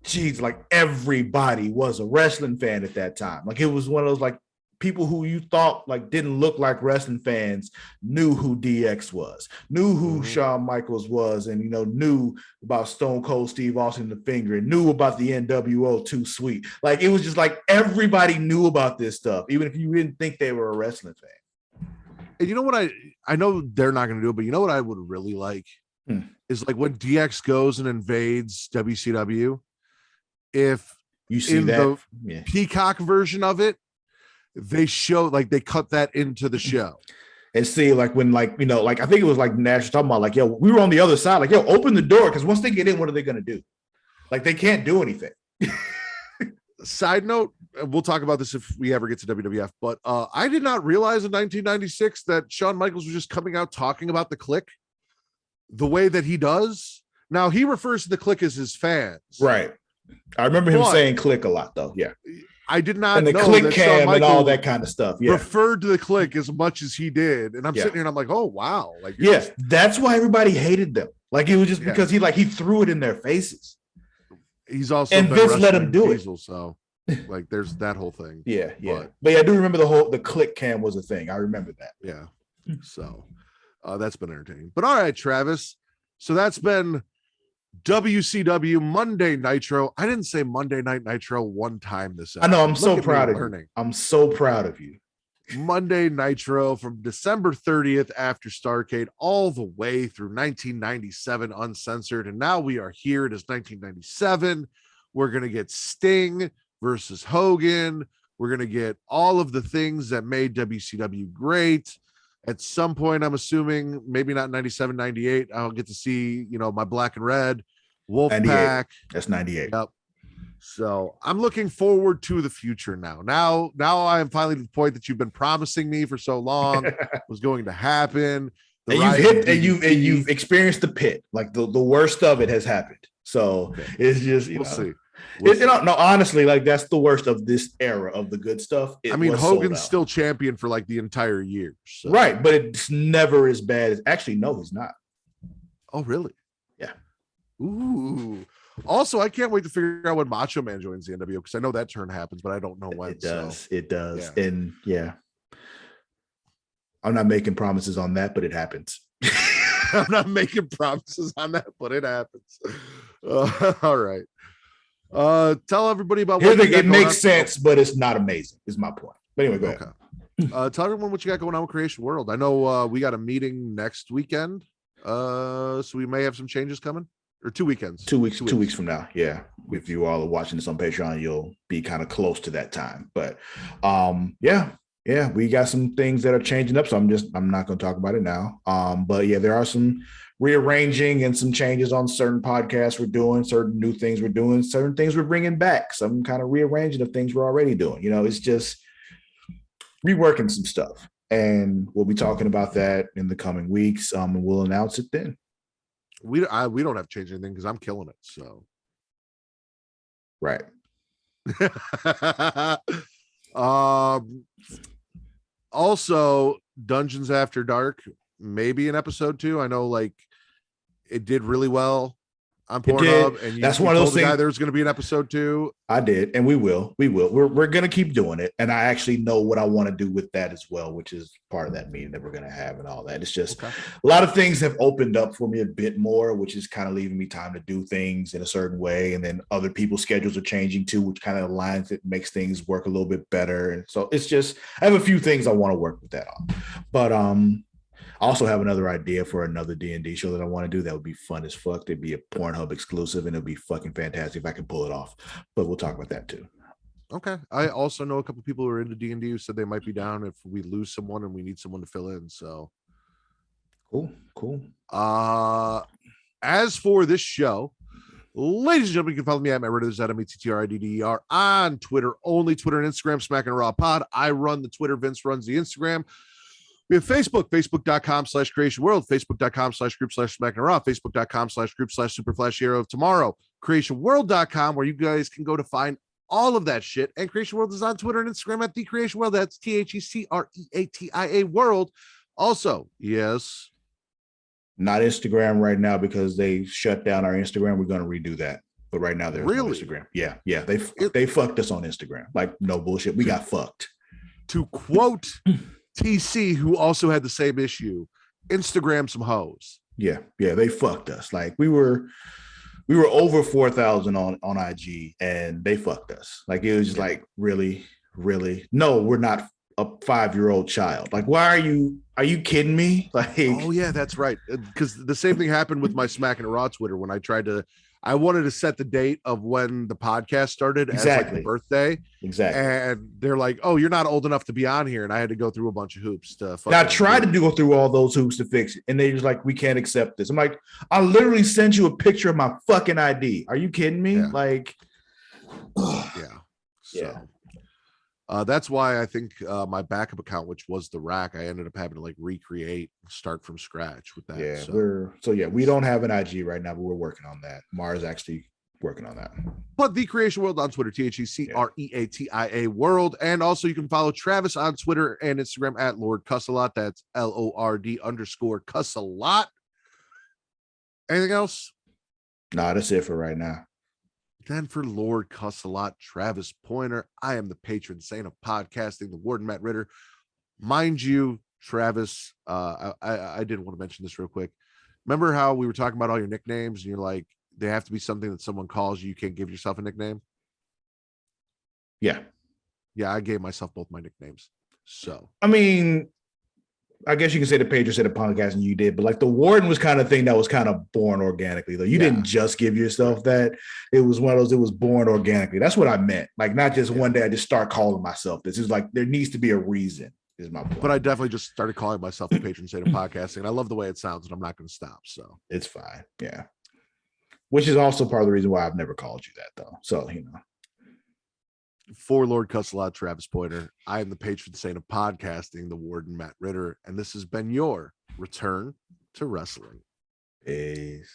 Geez, like everybody was a wrestling fan at that time. Like it was one of those like people who you thought like didn't look like wrestling fans knew who DX was, knew who Shawn Michaels was, and knew about Stone Cold Steve Austin the Finger, and knew about the NWO Too Sweet. Like it was just like everybody knew about this stuff, even if you didn't think they were a wrestling fan. And you know what I know they're not going to do it, but you know what I would really like is like when DX goes and invades WCW. If you see in that the Peacock version of it, they show like they cut that into the show. And see, like when like I think it was like Nash talking about like, yo, we were on the other side, like, yo, open the door, because once they get in, what are they gonna do? Like they can't do anything. Side note, we'll talk about this if we ever get to WWF, but I did not realize in 1996 that Shawn Michaels was just coming out talking about the Clique the way that he does. Now he refers to the Clique as his fans, right? I remember him saying "click" a lot, though. Yeah, I did not and the know click that cam and all that kind of stuff. Yeah, referred to the Clique as much as he did, and I'm sitting here and I'm like, oh wow, like yes, that's why everybody hated them. Like it was just because he threw it in their faces. He's also and Vince let him do Diesel, so like there's that whole thing. Yeah. But I do remember the click cam was a thing. I remember that. Yeah, so that's been entertaining. But all right, Travis. So that's been WCW Monday Nitro. I didn't say Monday Night Nitro one time this episode. I know. I'm so proud of you. I'm so proud of you. Monday Nitro from December 30th after Starrcade all the way through 1997 uncensored. And now we are here. It is 1997. We're going to get Sting versus Hogan. We're going to get all of the things that made WCW great. At some point, I'm assuming, maybe not 97, 98, I'll get to see, my black and red Wolfpack. That's 98. Yep. So I'm looking forward to the future now. Now I am finally to the point that you've been promising me for so long was going to happen. And you've experienced the pit. Like the worst of it has happened. So it's just, we'll see. No, honestly, like that's the worst of this era of the good stuff. Hogan's still champion for like the entire year. So. Right, but it's never as bad as actually, no, he's not. Oh, really? Yeah. Ooh. Also, I can't wait to figure out when Macho Man joins the NWO because I know that turn happens, but I don't know when. It does. So. It does. Yeah. And I'm not making promises on that, but it happens. I'm not making promises on that, but it happens. All right. Tell everybody about what it makes sense, but it's not amazing, is my point. But anyway, go ahead. Tell everyone what you got going on with Creation World. I know we got a meeting next weekend. So we may have some changes coming. Or 2 weekends. 2 weeks. 2 weeks from now. Yeah. If you all are watching this on Patreon, you'll be kind of close to that time. But we got some things that are changing up. So I'm not going to talk about it now. But yeah, there are some rearranging and some changes on certain podcasts we're doing, certain new things we're doing, certain things we're bringing back, some kind of rearranging of things we're already doing. It's just reworking some stuff. And we'll be talking about that in the coming weeks. And we'll announce it then. We don't have to change anything because I'm killing it. So right. Also, Dungeons After Dark, maybe in episode 2. I know like it did really well on Pornhub, and that's one of those things. There's going to be an episode 2. I did, and we will. We're going to keep doing it, and I actually know what I want to do with that as well, which is part of that meeting that we're going to have and all that. It's just a lot of things have opened up for me a bit more, which is kind of leaving me time to do things in a certain way, and then other people's schedules are changing too, which kind of aligns it, makes things work a little bit better. And so it's just I have a few things I want to work with that on, but I also have another idea for another D&D show that I want to do. That would be fun as fuck. It'd be a Pornhub exclusive, and it'd be fucking fantastic if I could pull it off. But we'll talk about that too. Okay. I also know a couple people who are into D&D who said they might be down if we lose someone and we need someone to fill in. So cool. as for this show, ladies and gentlemen, you can follow me at Matt Ridder, METTRIDDER on Twitter, only Twitter and Instagram, Smacking Raw Pod. I run the Twitter, Vince runs the Instagram. We have Facebook, facebook.com/Creation World, facebook.com/group/Smacking Raw, facebook.com/group/Super Hero of Tomorrow, creationworld.com, where you guys can go to find all of that shit. And Creation World is on Twitter and Instagram at The Creation World. That's THECREATIA World. Also, yes. Not Instagram right now because they shut down our Instagram. We're going to redo that. But right now, there's no Instagram. Yeah. They fucked us on Instagram. Like, no bullshit. We got fucked. To quote TC, who also had the same issue, Instagram some hoes. Yeah, they fucked us. Like we were over 4,000 on IG, and they fucked us. Like it was just like really, no, we're not a 5-year-old child. Like, why are you kidding me? Like, oh yeah, that's right. Because the same thing happened with my Smacking Raw Twitter when I wanted to set the date of when the podcast started as like the birthday. Exactly. And they're like, oh, you're not old enough to be on here. And I had to go through a bunch of hoops to I tried to go through all those hoops to fix it. And they just like, we can't accept this. I'm like, I literally sent you a picture of my fucking ID. Are you kidding me? Yeah. Like, yeah. That's why I think my backup account, which was the Rack, I ended up having to like recreate, start from scratch with that. Yeah, we don't have an IG right now, but we're working on that. Mars actually working on that. But The Creation World on Twitter, THECREATIA World. And also you can follow Travis on Twitter and Instagram at Lord Cussalott. That's LORD_Cussalott. Anything else? Nah, that's it for right now. Then for Lord Cussalott, Travis Pointer, I am the patron saint of podcasting, the Warden Matt Ridder. Mind you, Travis, I did want to mention this real quick. Remember how we were talking about all your nicknames and you're like, they have to be something that someone calls you. You can't give yourself a nickname. Yeah. Yeah, I gave myself both my nicknames. So, I mean, I guess you can say the patron said a podcast and you did, but like the Warden was kind of thing that was kind of born organically though. You didn't just give yourself that. It was one of those, it was born organically. That's what I meant. Like not just one day I just start calling myself this. Is like, there needs to be a reason is my point. But I definitely just started calling myself the patron saint of podcasting. And I love the way it sounds and I'm not going to stop. So it's fine. Yeah. Which is also part of the reason why I've never called you that though. So, you know. For Lord Cussalott, Travis Pointer, I am the patron saint of podcasting, the Warden Matt Ridder, and this has been your Return to Wrestling. Peace.